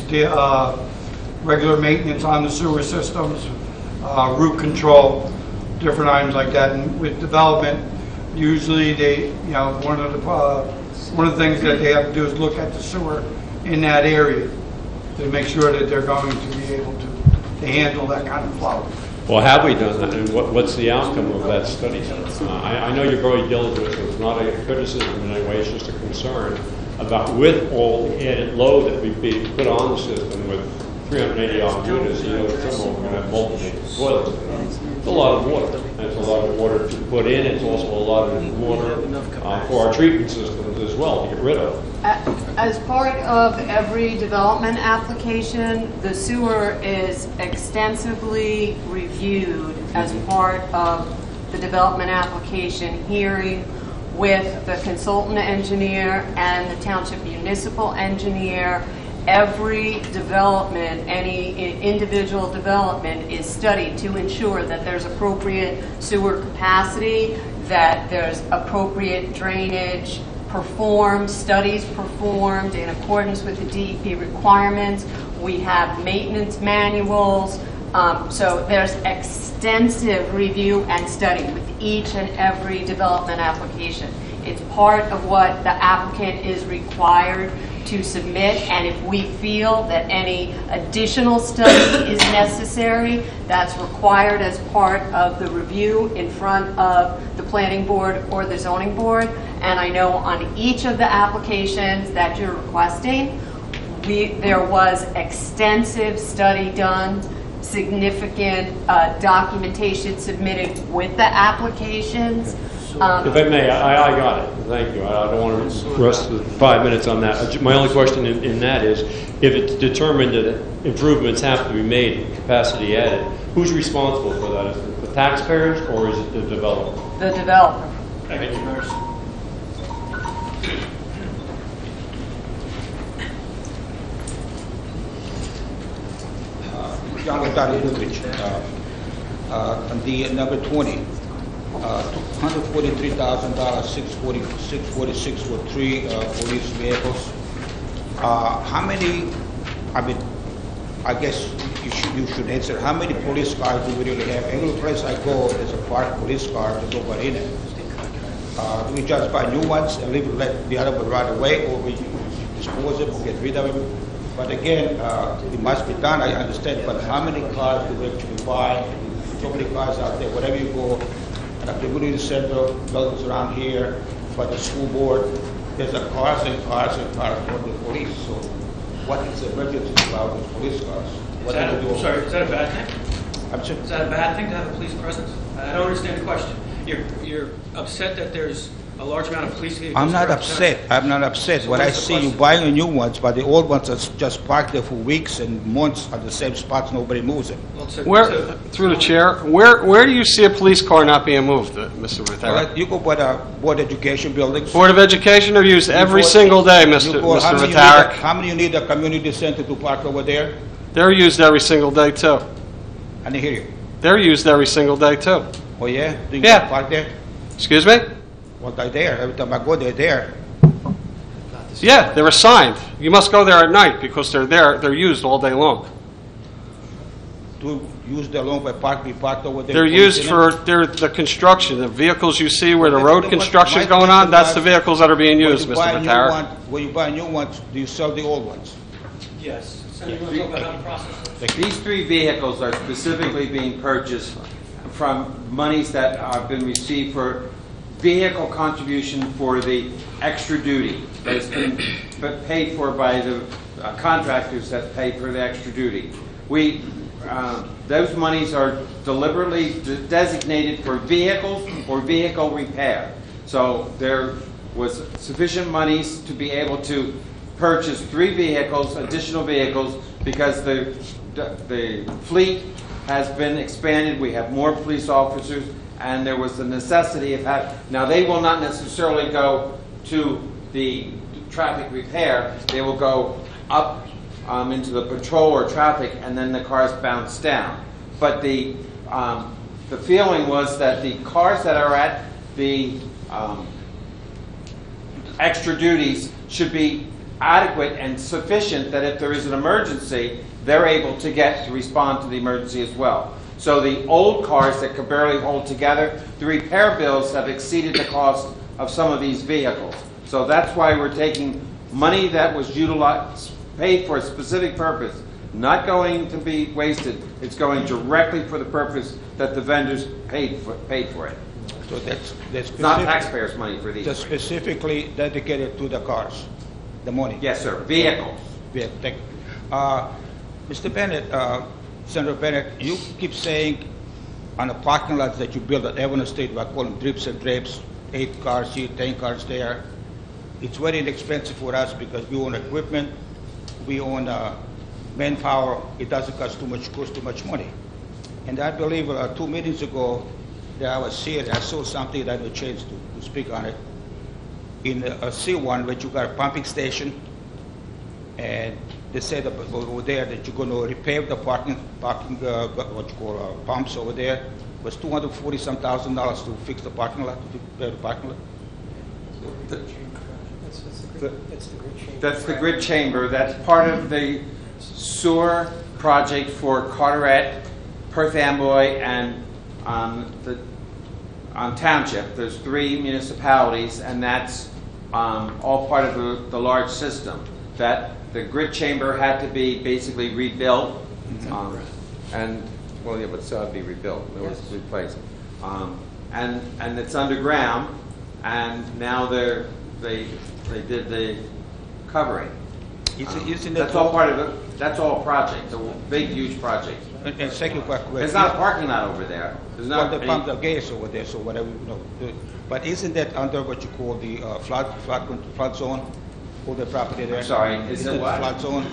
regular maintenance on the sewer systems, root control, different items like that. And with development, usually they, one of the things that they have to do is look at the sewer in that area to make sure that they're going to be able to handle that kind of flow. Well, have we done that, and what's the outcome of that study? I know you're very diligent, so it's not a criticism in any way, it's just a concern about with all the added load that we've been put on the system with 380 odd units, some of them are going to have multiple toilets. It's a lot of water. And it's a lot of water to put in. It's also a lot of water for our treatment systems as well to get rid of. As part of every development application, the sewer is extensively reviewed as part of the development application hearing with the consultant engineer and the township municipal engineer. Every development, any individual development is studied to ensure that there's appropriate sewer capacity, that there's appropriate drainage performed, studies performed in accordance with the DEP requirements. We have maintenance manuals. So there's extensive review and study with each and every development application. It's part of what the applicant is required to submit, and if we feel that any additional study is necessary, that's required as part of the review in front of the planning board or the zoning board. And I know on each of the applications that you're requesting, there was extensive study done, significant documentation submitted with the applications. If I may, I got it. Thank you. I don't want to rest the 5 minutes on that. My only question in that is, if it's determined that improvements have to be made, capacity added, who's responsible for that? Is it the taxpayers or is it the developer? The developer. Thank you. John Woodbridge, on the number 20. $143,000, 646 for 3 police vehicles. How many? I guess you should answer. How many police cars do we really have? Every place I go, there's a parked police car to go in it. Do we just buy new ones and let the other one run away, or we dispose them or get rid of them? But again, it must be done. I understand. But how many cars do we actually buy? So many cars out there. Wherever you go. The community center, buildings around here, by the school board, there's a cars and cars and cars for the police. So what is the emergency about the police cars? What do we do? Sorry, is that a bad thing? I'm sorry? Is that a bad thing to have a police presence? I don't understand the question. You're upset that there's a large amount of police vehicles? I'm not upset. I'm not upset. So what I what's the see, you question? buying new ones, but the old ones are just parked there for weeks and months at the same spots. Nobody moves them. Where, through the chair, where do you see a police car not being moved, Mr. Rivera? You go by the Board of Education buildings. Board of Education are used every single day, Mr. Vitaric. How many you need a community center to park over there? They're used every single day, too. I didn't hear you. They're used every single day, too. Oh, yeah? Do you Yeah. park there? Excuse me? Well, they're there. Every time I go, they're there. Yeah, they're assigned. You must go there at night because they're there. They're used all day long. To use the long by be parked over there. They're used for the construction. The vehicles you see where the road construction is going on, that's the vehicles that are being used, Mr. Vitaric. When you buy new ones, do you sell the old ones? Yes. So you want to talk about how the process? These 3 vehicles are specifically being purchased from monies that have been received for vehicle contribution for the extra duty that has been paid for by the contractors that pay for the extra duty. Those monies are deliberately designated for vehicles or vehicle repair. So they're was sufficient monies to be able to purchase 3 vehicles, additional vehicles, because the fleet has been expanded. We have more police officers, and there was the necessity of having. Now, they will not necessarily go to the traffic repair. They will go up into the patrol or traffic, and then the cars bounce down. But the feeling was that the cars that are at the extra duties should be adequate and sufficient that if there is an emergency, they're able to get to respond to the emergency as well. So the old cars that could barely hold together, the repair bills have exceeded the cost of some of these vehicles. So that's why we're taking money that was utilized, paid for a specific purpose, not going to be wasted. It's going directly for the purpose that the vendors paid for it. So that's not taxpayers' money for these. That's specifically dedicated to the cars, the money. Yes, sir. Vehicles. Thank you. Mr. Bennett, Senator Bennett, you keep saying on the parking lots that you build at Avenue State, we call them drips and drapes, 8 cars here, 10 cars there. It's very inexpensive for us because we own equipment, we own manpower. It doesn't cost too much money. And I believe 2 meetings ago that I was here, I saw something that I had a chance to speak on it. In C1, where you got a pumping station, and they said over there that you're going to repair the parking what you call pumps over there. It was $240-some thousand to fix the parking lot, to repair the parking lot. That's the grid chamber. That's part of the sewer project for Carteret, Perth Amboy, and Township. There's 3 municipalities, and that's all part of the large system. That the grid chamber had to be basically rebuilt, and well, yeah, but so it'd be rebuilt. It was replaced, and it's underground, and now they did the covering. That's all part of it. That's all project. A big, huge project. And second question. There's not a parking lot over there. There's not. Well, they pump the gas over there, so whatever But isn't that under what you call the flood zone? All the property there. I'm sorry. Is it what? Flood zone?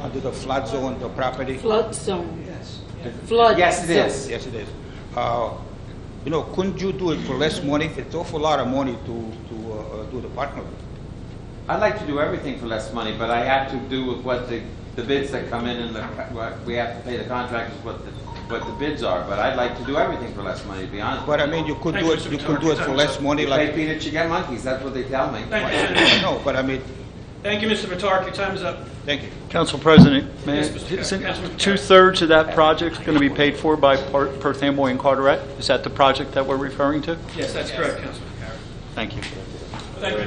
Under the flood zone, the property. Flood zone. Yes. Flood. Yes, it is. Yes, it is. Couldn't you do it for less money? It's an awful lot of money to do the parking lot. I'd like to do everything for less money, but I have to do with what the bids that come in, and what we have to pay the contractors what the bids are. But I'd like to do everything for less money, to be honest. But I mean, you could do it. You could do it for less money. You like pay peanuts, you get monkeys. That's what they tell me. No, but I mean. Thank you, Mr. Vitark. Your time is up. Thank you. Council President, Yes, isn't Councilman 2/3 of that project going to be paid for by Perth Amboy and Carteret? Is that the project that we're referring to? Yes, that's correct, Councilman. Thank you. Thank you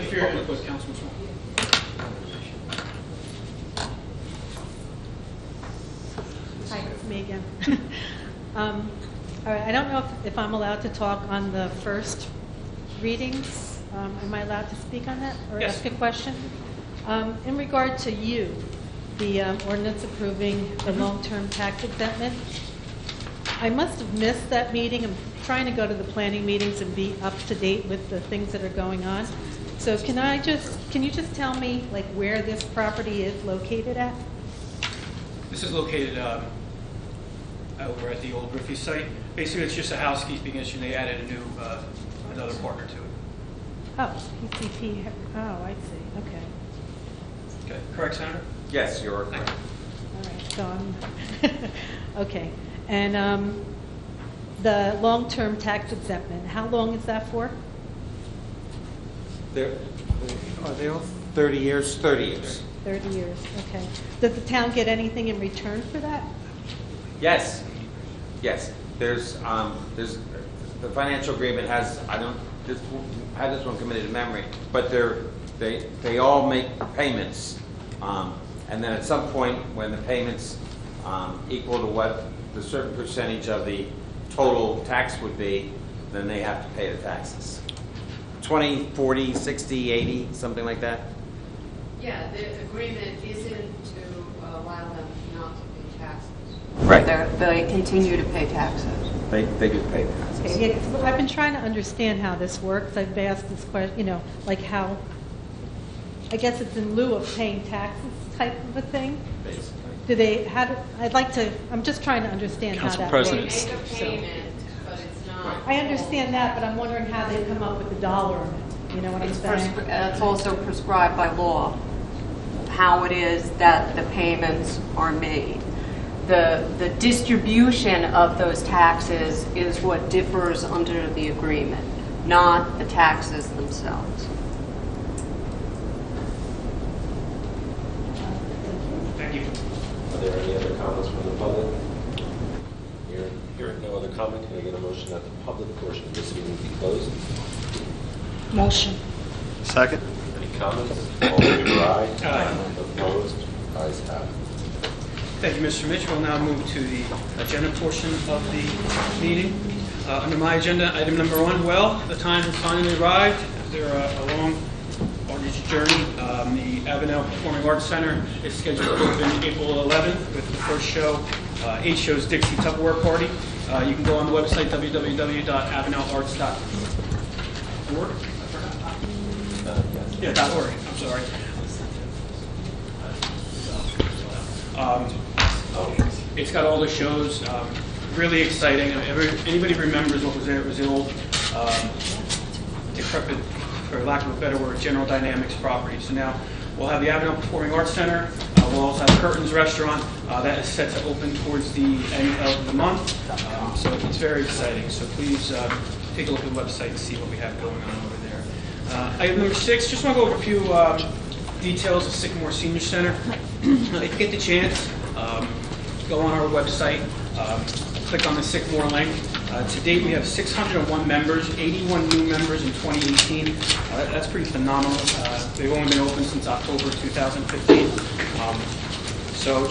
for your input, Councilman Swan. Hi, it's me again. All right, I don't know if I'm allowed to talk on the first readings. Am I allowed to speak on that or Yes. ask a question? In regard to you, the ordinance approving the long-term tax exemption, I must have missed that meeting. I'm trying to go to the planning meetings and be up to date with the things that are going on. So can you just tell me like where this property is located at? This is located over at the old Griffey site. Basically, it's just a housekeeping issue. They added a new another partner to it. Oh, PCP. Oh, I see. Okay. Okay, correct, Senator? Yes, you're correct. All right. So I'm okay. And the long-term tax exemption. How long is that for? Are they all 30 years? 30 years. 30 years. Okay. Does the town get anything in return for that? Yes. Yes. There's the financial agreement has, I don't have this one committed to memory, but they all make payments, and then at some point when the payments equal to what the certain percentage of the total tax would be, then they have to pay the taxes. 20, 40, 60, 80, something like that. Yeah, the agreement isn't to allow them not to pay taxes. Right. They continue to pay taxes. They get paid taxes. Okay, yeah, 'cause I've been trying to understand how this works. I've asked this question, you know, like how, I guess it's in lieu of paying taxes type of a thing? Basically. Do they, how do, I'd like to, I'm just trying to understand how that works. So, I understand that, but I'm wondering how they come up with the dollar amount. You know what I'm saying? It's also prescribed by law, how it is that the payments are made. The distribution of those taxes is what differs under the agreement, not the taxes themselves. Thank you. Are there any other comments from the public? Hearing no other comment, can I get a motion that the public portion of this meeting be closed? Motion. Second. Any comments? All in favor, aye. Aye. Opposed? Ayes have it. Thank you, Mr. Mitch. We'll now move to the agenda portion of the meeting. Under my agenda, item number 1, well, the time has finally arrived after a long, arduous journey. The Avenel Performing Arts Center is scheduled to open April 11th with the first show, 8 shows Dixie Tupperware Party. You can go on the website www.avenelarts.org. Yeah, .org. I'm sorry. It's got all the shows. Really exciting. Anybody remembers what was there? It was the old decrepit, for lack of a better word, General Dynamics property. So now we'll have the Avenel Performing Arts Center. We'll also have Curtains Restaurant. That is set to open towards the end of the month. So it's very exciting. So please take a look at the website and see what we have going on over there. Item number 6, just want to go over a few details of Sycamore Senior Center. If you get the chance, go on our website, click on the Sycamore link. To date, we have 601 members, 81 new members in 2018. That's pretty phenomenal. They've only been open since October 2015. So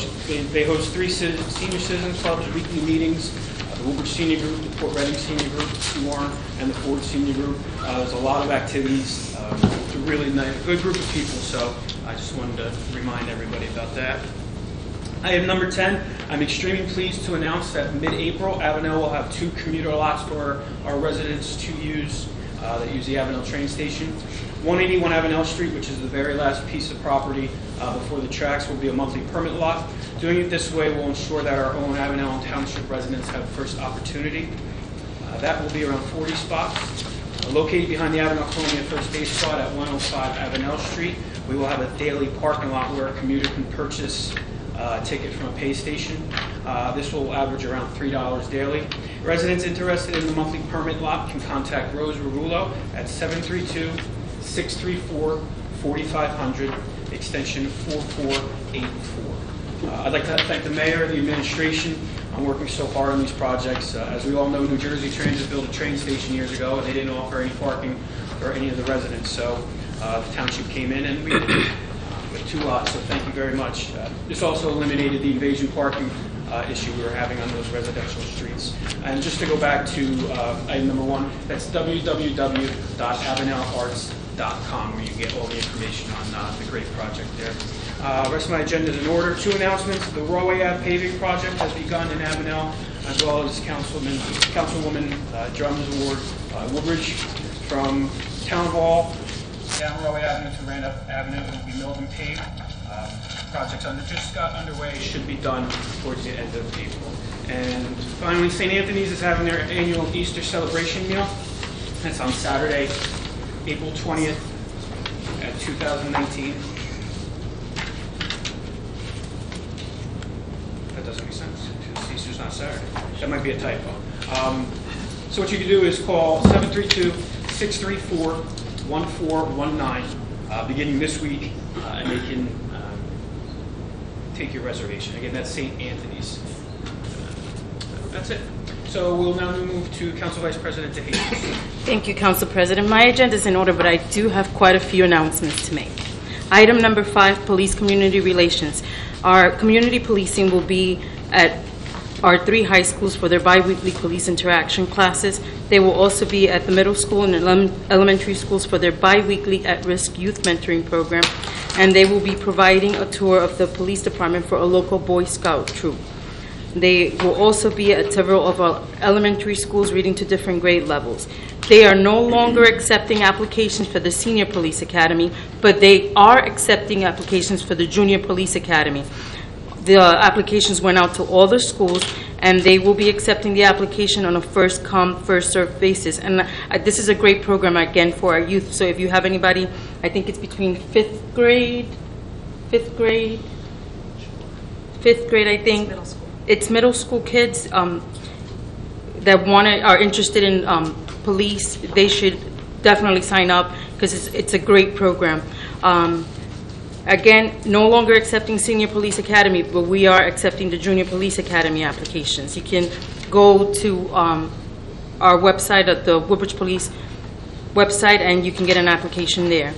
they host 3 senior citizens clubs, weekly meetings, the Woodbridge Senior Group, the Port Reading Senior Group, the Warren, and the Ford Senior Group. There's a lot of activities. It's a really nice, good group of people, so I just wanted to remind everybody about that. Item number 10, I'm extremely pleased to announce that mid-April, Avenel will have 2 commuter lots for our residents to use that use the Avenel train station. 181 Avenel Street, which is the very last piece of property before the tracks, will be a monthly permit lot. Doing it this way will ensure that our own Avenel and Township residents have first opportunity. That will be around 40 spots. Located behind the Avenel Colonia First Base spot at 105 Avenel Street, we will have a daily parking lot where a commuter can purchase a ticket from a pay station. This will average around $3 daily. Residents interested in the monthly permit lot can contact Rose Rullo at 732-634-4500, extension 4484. I'd like to thank the mayor, the administration, on working so hard on these projects. As we all know, New Jersey Transit built a train station years ago, and they didn't offer any parking for any of the residents. So the township came in and we did with 2 lots. So thank you very much. This also eliminated the invasion parking issue we were having on those residential streets. And just to go back to item number 1, that's www.avenelarts.com, where you get all the information on the great project there. Rest of my agenda is in order. 2 announcements. The Rawway Ave paving project has begun in Avenel, as well as Councilwoman Drum's award, Woodbridge, from Town Hall down Rawway Avenue to Randolph Avenue. It will be milled and paved. Projects just got underway, should be done towards the end of April. And finally, St. Anthony's is having their annual Easter celebration meal. That's on Saturday, April 20th at 2019. That doesn't make sense. Easter's not Saturday. That might be a typo. So what you can do is call 732-634-1419 beginning this week, and they can take your reservation. Again, that's St. Anthony's. That's it. So we'll now move to Council Vice President DeHaven. Thank you, Council President. My agenda is in order, but I do have quite a few announcements to make. Item number 5, Police Community Relations. Our community policing will be at our 3 high schools for their biweekly police interaction classes. They will also be at the middle school and elementary schools for their biweekly at-risk youth mentoring program. And they will be providing a tour of the police department for a local Boy Scout troop. They will also be at several of our elementary schools reading to different grade levels. They are no longer accepting applications for the Senior Police Academy, but they are accepting applications for the Junior Police Academy. The applications went out to all the schools, and they will be accepting the application on a first-come, first-served basis. And this is a great program, again, for our youth. So if you have anybody, I think it's between fifth grade, I think. It's middle school kids that are interested in police. They should definitely sign up because it's a great program. Again, no longer accepting Senior Police Academy, but we are accepting the Junior Police Academy applications. You can go to our website at the Woodbridge Police website and you can get an application there.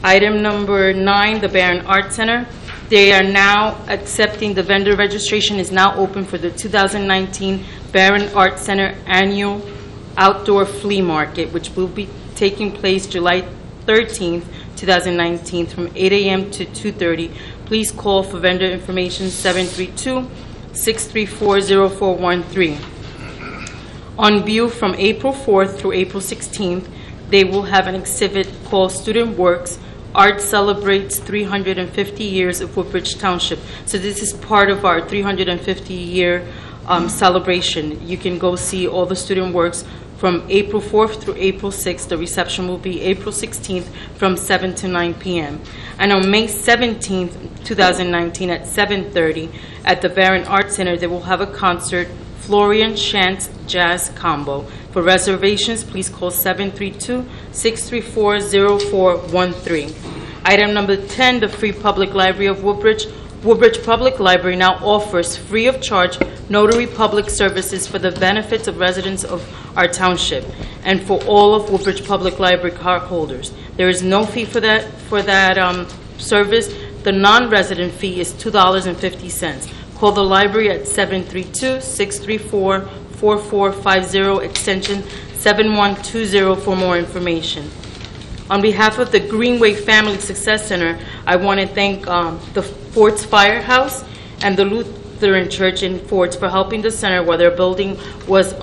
Item number 9, the Barron Art Center. They are now accepting, the vendor registration is now open for the 2019 Barron Art Center Annual Outdoor Flea Market, which will be taking place July 13th, 2019 from 8 a.m. to 2:30. Please call for vendor information 732-634-0413. On view from April 4th through April 16th, they will have an exhibit called Student Works, Art Celebrates 350 Years of Woodbridge Township. So this is part of our 350-year celebration. You can go see all the student works from April 4th through April 6th. The reception will be April 16th from 7 to 9 p.m. And on May 17th, 2019 at 7:30 at the Barron Art Center, they will have a concert, Florian Chant Jazz Combo. For reservations, please call 732-634-0413. Item number 10, the Free Public Library of Woodbridge. Woodbridge Public Library now offers free of charge notary public services for the benefits of residents of our township and for all of Woodbridge Public Library card holders. There is no fee for that service. The non-resident fee is $2.50. Call the library at 732-634-4450, extension 7120 for more information. On behalf of the Greenway Family Success Center, I want to thank the Forts Firehouse and the Lutheran Church in Forts for helping the center while their building was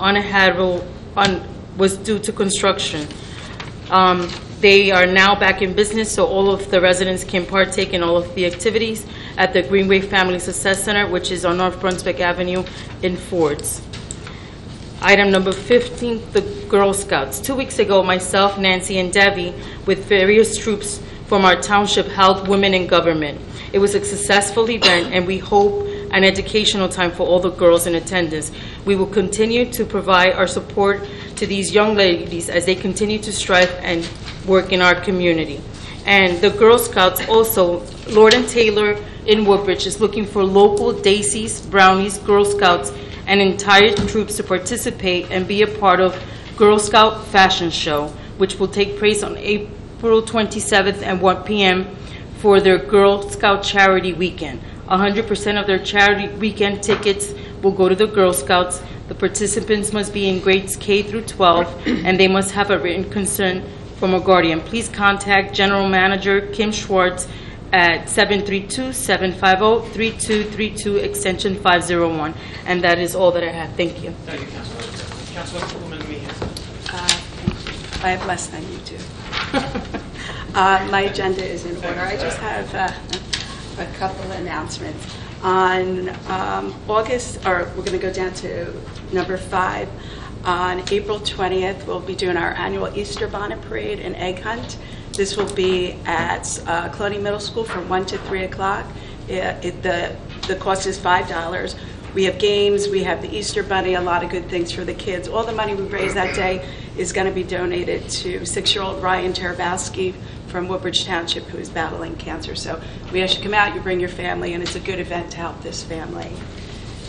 was due to construction. They are now back in business, so all of the residents can partake in all of the activities at the Greenway Family Success Center, which is on North Brunswick Avenue in Fords. Item number 15, the Girl Scouts. 2 weeks ago, myself, Nancy, and Debbie, with various troops from our township, held Women in Government. It was a successful event, and we hope an educational time for all the girls in attendance. We will continue to provide our support to these young ladies as they continue to strive and work in our community. And the Girl Scouts also, Lord and Taylor in Woodbridge is looking for local Daisies, Brownies, Girl Scouts, and entire troops to participate and be a part of Girl Scout Fashion Show, which will take place on April 27th at 1 p.m. for their Girl Scout Charity Weekend. 100% of their charity weekend tickets will go to the Girl Scouts. The participants must be in grades K through 12, and they must have a written consent from a guardian. Please contact General Manager Kim Schwartz at 732-750-3232, extension 501. And that is all that I have. Thank you. Thank you, Councilor. Councilwoman Meehan. I have less than you do. My agenda is in order. I just have a couple of announcements. On we're going to go down to number 5. On April 20th, we'll be doing our annual Easter Bonnet Parade and Egg Hunt. This will be at Cloney Middle School from 1 to 3 o'clock. The cost is $5. We have games, we have the Easter Bunny, a lot of good things for the kids. All the money we raise that day is going to be donated to 6-year-old Ryan Terabowski from Woodbridge Township, who is battling cancer. So we ask you to come out, you bring your family, and it's a good event to help this family.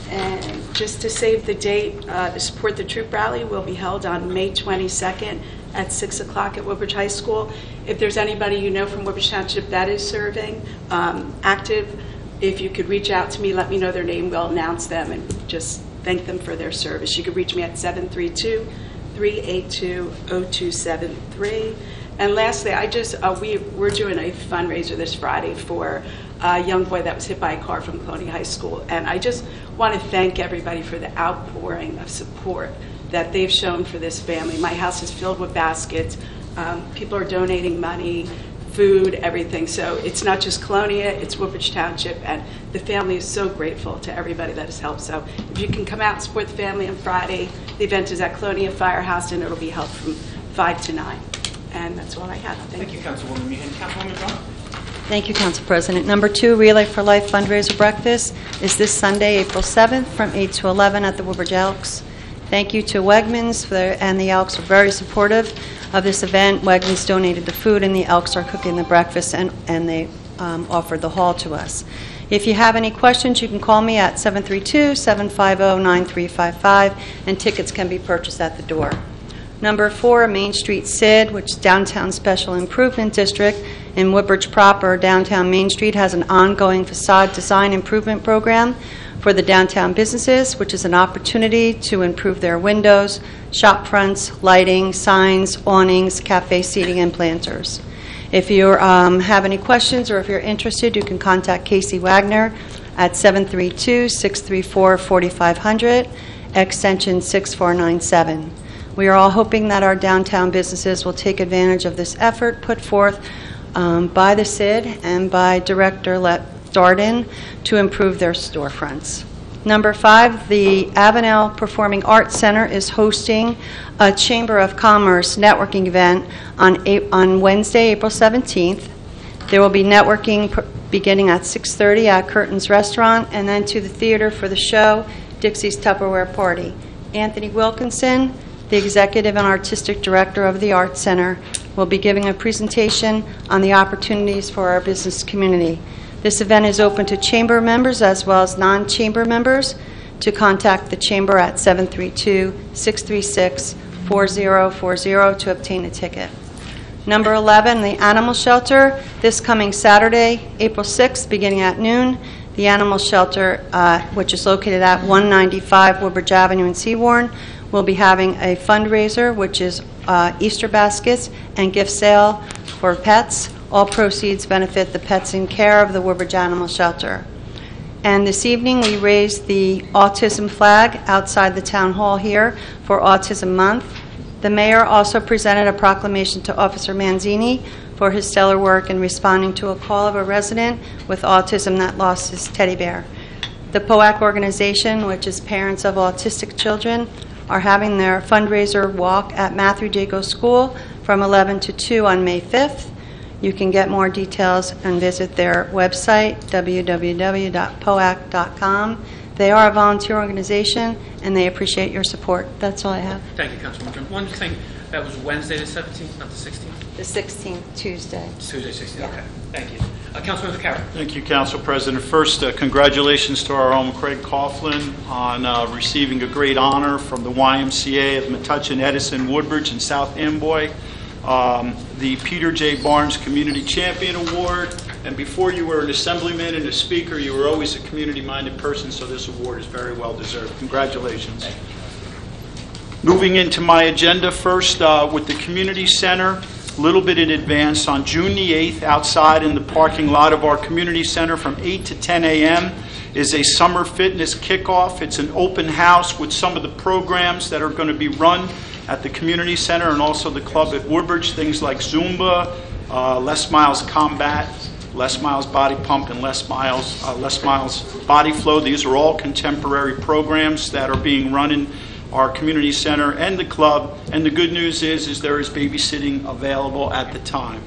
And just to save the date, the Support the Troop Rally will be held on May 22nd at 6 o'clock at Woodbridge High School. If there's anybody you know from Woodbridge Township that is serving active, if you could reach out to me, let me know their name, we'll announce them and just thank them for their service. You could reach me at 732-382-0273. And lastly, we're doing a fundraiser this Friday for a young boy that was hit by a car from Cloney High School. And I just want to thank everybody for the outpouring of support that they've shown for this family. My house is filled with baskets. People are donating money, food, everything. So it's not just Colonia, it's Woodbridge Township, and the family is so grateful to everybody that has helped. So if you can come out and support the family on Friday, the event is at Colonia Firehouse, and it'll be held from 5 to 9. And that's all I have. Thank you. Councilwoman Meehan. Councilwoman John? Thank you, Council President. Number 2, Relay for Life fundraiser breakfast is this Sunday, April 7th, from 8 to 11 at the Woodbridge Elks. Thank you to Wegmans and the Elks are very supportive of this event. Wegmans donated the food, and the Elks are cooking the breakfast, and they offered the hall to us. If you have any questions, you can call me at 732-750-9355, and tickets can be purchased at the door. Number 4, Main Street SID, which is Downtown Special Improvement District in Woodbridge proper. Downtown Main Street has an ongoing facade design improvement program for the downtown businesses, which is an opportunity to improve their windows, shop fronts, lighting, signs, awnings, cafe seating, and planters. If you have any questions or if you're interested, you can contact Casey Wagner at 732-634-4500, extension 6497. We are all hoping that our downtown businesses will take advantage of this effort put forth by the CID and by Director Darden to improve their storefronts. Number 5, the Avenel Performing Arts Center is hosting a Chamber of Commerce networking event on Wednesday, April 17th. There will be networking beginning at 6:30 at Curtin's Restaurant, and then to the theater for the show, Dixie's Tupperware Party. Anthony Wilkinson, the Executive and Artistic Director of the Arts Center, will be giving a presentation on the opportunities for our business community. This event is open to Chamber members as well as non-Chamber members. To contact the Chamber at 732-636-4040 to obtain a ticket. Number 11, the Animal Shelter. This coming Saturday, April 6th, beginning at noon, the Animal Shelter, which is located at 195 Woodbridge Avenue in Seawarren, will be having a fundraiser, which is Easter baskets and gift sale for pets. All proceeds benefit the pets in care of the Woodbridge Animal Shelter. And this evening, we raised the autism flag outside the town hall here for Autism Month. The mayor also presented a proclamation to Officer Manzini for his stellar work in responding to a call of a resident with autism that lost his teddy bear. The POAC organization, which is Parents of Autistic Children, are having their fundraiser walk at Matthew Jago School from 11 to 2 on May 5th. You can get more details and visit their website, www.poac.com. They are a volunteer organization, and they appreciate your support. That's all I have. Thank you, Councilwoman Jones. One thing, that was Wednesday the 17th, not the 16th? The 16th, Tuesday. Tuesday, 16th, okay. Thank you. Councilman Carroll. Thank you, Council President. First, congratulations to our own Craig Coughlin on receiving a great honor from the YMCA of Metuchen, Edison, Woodbridge, and South Amboy. The Peter J. Barnes Community Champion Award, and before you were an assemblyman and a speaker, you were always a community-minded person, so this award is very well deserved. Congratulations. Moving into my agenda first with the community center, a little bit in advance, on June the 8th, outside in the parking lot of our community center from 8 to 10 a.m. is a summer fitness kickoff. It's an open house with some of the programs that are going to be run at the community center and also the club at Woodbridge, things like Zumba, Les Miles Combat, Les Miles Body Pump, and Les Miles Body Flow. These are all contemporary programs that are being run in our community center and the club. And the good news is there is babysitting available at the time.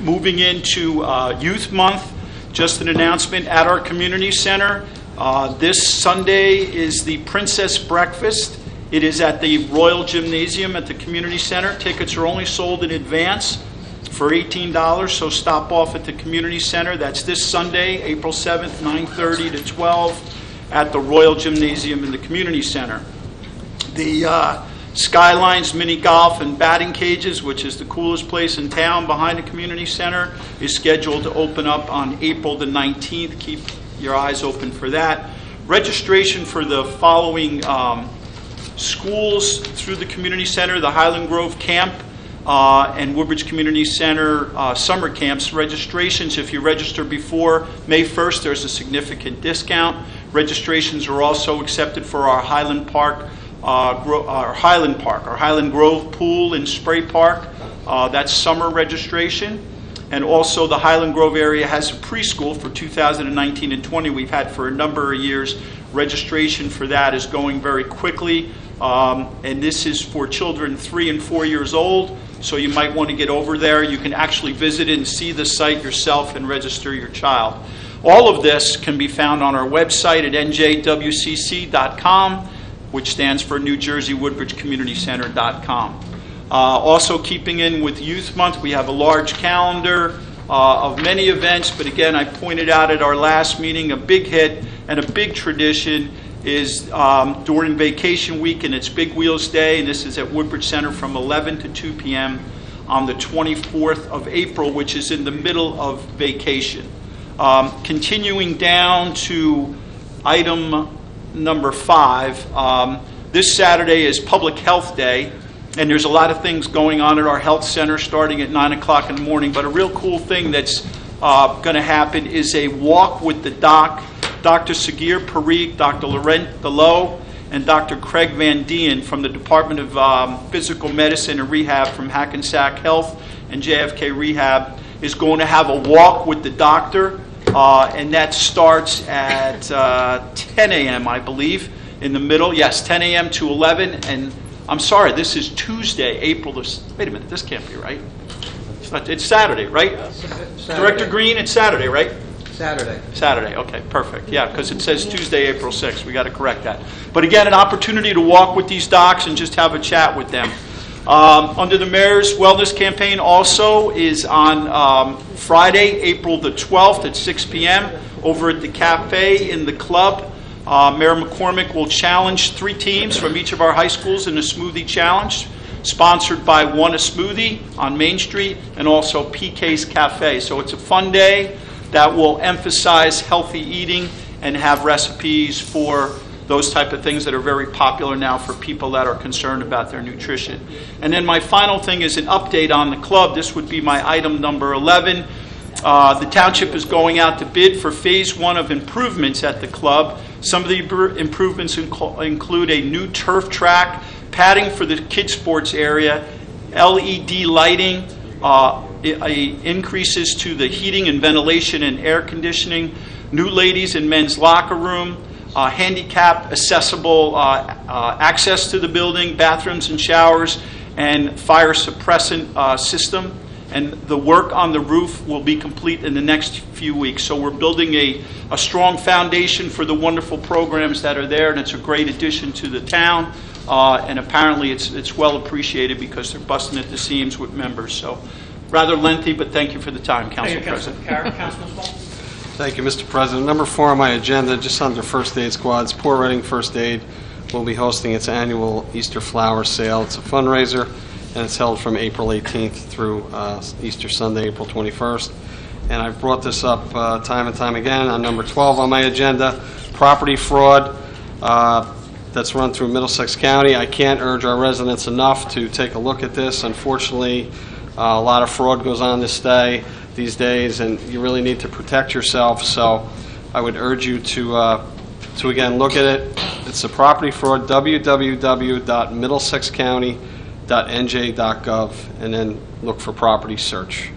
Moving into Youth Month, just an announcement at our community center. This Sunday is the Princess Breakfast. It is at the Royal Gymnasium at the community center. Tickets are only sold in advance for $18, so stop off at the community center. That's this Sunday, April 7th, 9:30 to 12 at the Royal Gymnasium in the community center. The Skylines Mini Golf and Batting Cages, which is the coolest place in town behind the community center, is scheduled to open up on April the 19th. Keep your eyes open for that. Registration for the following schools through the community center, the Highland Grove Camp and Woodbridge Community Center summer camps. Registrations, if you register before May 1st, there's a significant discount. Registrations are also accepted for our Highland Grove Pool and Spray Park. That's summer registration. And also the Highland Grove area has a preschool for 2019 and 20 we've had for a number of years. Registration for that is going very quickly. And this is for children 3 and 4 years old. So you might want to get over there. You can actually visit it and see the site yourself and register your child. All of this can be found on our website at njwcc.com, which stands for New Jersey Woodbridge Community Center.com. Also keeping in with Youth Month, we have a large calendar of many events, but again, I pointed out at our last meeting, a big hit and a big tradition is during vacation week, and it's Big Wheels Day, and this is at Woodbridge Center from 11 to 2 p.m. on the 24th of April, which is in the middle of vacation. Continuing down to item number 5, this Saturday is Public Health Day, and there's a lot of things going on at our health center starting at 9 o'clock in the morning, but a real cool thing that's going to happen is a walk with the doc. Dr. Sagir Parikh, Dr. Laurent Delot, and Dr. Craig Van Dien from the Department of Physical Medicine and Rehab from Hackensack Health and JFK Rehab is going to have a walk with the doctor, and that starts at 10 a.m., I believe, in the middle. Yes, 10 a.m. to 11, and I'm sorry, this is Tuesday, April. Wait a minute, this can't be right. It's Saturday, right? Saturday. Director Green, it's Saturday, right? Saturday, okay, perfect. Yeah, because it says Tuesday, April 6th. We got to correct that. But again, an opportunity to walk with these docs and just have a chat with them. Under the Mayor's Wellness Campaign also is on Friday, April the 12th at 6 p.m. over at the cafe in the club. Mayor McCormick will challenge 3 teams from each of our high schools in a smoothie challenge, sponsored by One a Smoothie on Main Street and also PK's Cafe. So it's a fun day that will emphasize healthy eating and have recipes for those type of things that are very popular now for people that are concerned about their nutrition. And then my final thing is an update on the club. This would be my item number 11. The township is going out to bid for phase 1 of improvements at the club. Some of the improvements include a new turf track, padding for the kids' sports area, LED lighting, increases to the heating and ventilation and air conditioning, new ladies and men's locker room, handicap accessible access to the building, bathrooms and showers, and fire suppressant system. And the work on the roof will be complete in the next few weeks. So we're building a strong foundation for the wonderful programs that are there, and it's a great addition to the town. And apparently it's well appreciated because they're busting at the seams with members. So rather lengthy, but thank you for the time, Council President. Councilman Small. Thank you, Mr. President. Number 4 on my agenda, just under First Aid Squads, Poor Reading First Aid will be hosting its annual Easter flower sale. It's a fundraiser, and it's held from April 18th through Easter Sunday, April 21st. And I've brought this up time and time again. On number 12 on my agenda, property fraud that's run through Middlesex County. I can't urge our residents enough to take a look at this. Unfortunately, a lot of fraud goes on these days, and you really need to protect yourself. So I would urge you to again look at it. It's a property fraud, www.middlesexcounty.nj.gov, and then look for property search.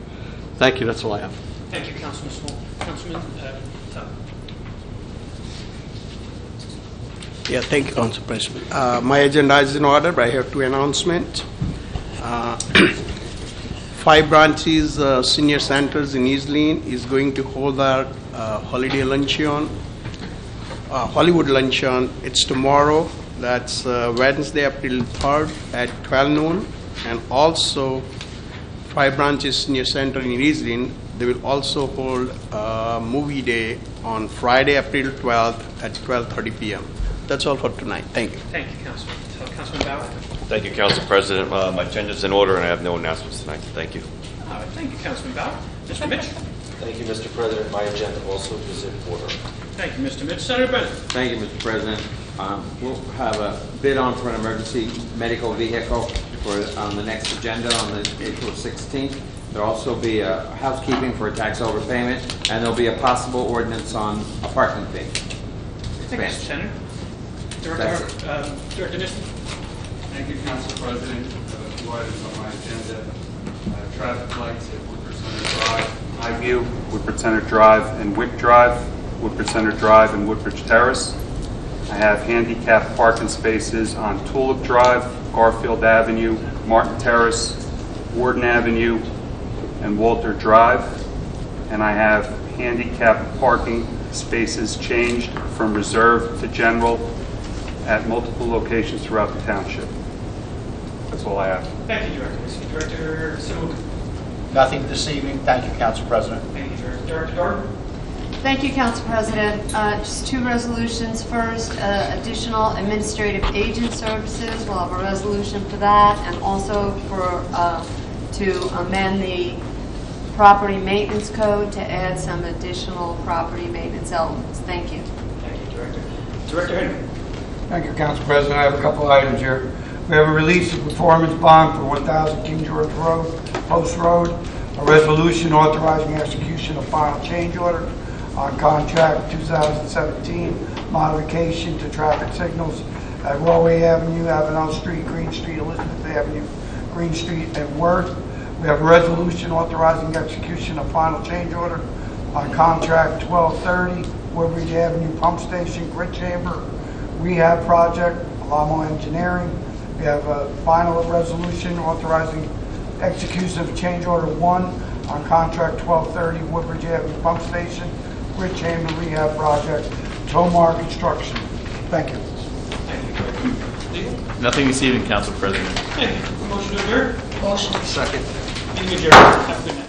Thank you. That's all I have. Thank you, Councilman Small. Councilman Tubb. Yeah, thank you, Council President. My agenda is in order, but I have 2 announcements. 5 branches, senior centers in East Lane is going to hold our holiday luncheon, Hollywood luncheon. It's tomorrow. That's Wednesday, April 3rd at 12 noon. And also 5 branches senior center in East Lane, they will also hold a movie day on Friday, April 12th at 12:30 p.m. That's all for tonight. Thank you. Thank you, Councilman. Councilman Bauer. Thank you, Council President. My agenda is in order, and I have no announcements tonight. Thank you. All right, thank you, Councilman Bauer. Mr. Mitch. Thank you, Mr. President. My agenda also is in order. Thank you, Mr. Mitch. Senator Bennett. Thank you, Mr. President. We'll have a bid on for an emergency medical vehicle on the next agenda on the April 16th. There'll also be a housekeeping for a tax overpayment, and there'll be a possible ordinance on a parking fee. Thank you, Mr. Senator. Director Nissen. Thank you, Council President. Two items on my agenda. Traffic lights at Woodbridge Center Drive, Highview, Woodbridge Center Drive, and Wick Drive, Woodbridge Center Drive, and Woodbridge Terrace. I have handicap parking spaces on Tulip Drive, Garfield Avenue, Martin Terrace, Warden Avenue, and Walter Drive. And I have handicap parking spaces changed from reserved to general at multiple locations throughout the township. That's all I have. Thank you, Director. Director Simuk. Nothing this evening. Thank you, Council President. Thank you, Director Gordon. Thank you, Council President. Just two resolutions first. Additional administrative agent services. We'll have a resolution for that, and also for to amend the property maintenance code to add some additional property maintenance elements. Thank you. Thank you, Director. Director Henry. Thank you, Council President. I have a couple of items here. We have a release of performance bond for 1,000 King George Road, Post Road, a resolution authorizing execution of final change order on contract 2017 modification to traffic signals at Rawway Avenue, Avenel Street, Green Street, Elizabeth Avenue, Green Street, and Worth. We have a resolution authorizing execution of final change order on contract 1230 Woodbridge Avenue Pump Station, Grit Chamber, Rehab Project, Alamo Engineering. We have a final resolution authorizing execution of change order 1 on contract 1230 Woodbridge Avenue Pump Station, Grit Chamber Rehab Project, Tomar Construction. Thank you. Nothing this evening, Council President. Thank you. Motion to adjourn. Motion. Second. Meeting adjourned. Have a good night.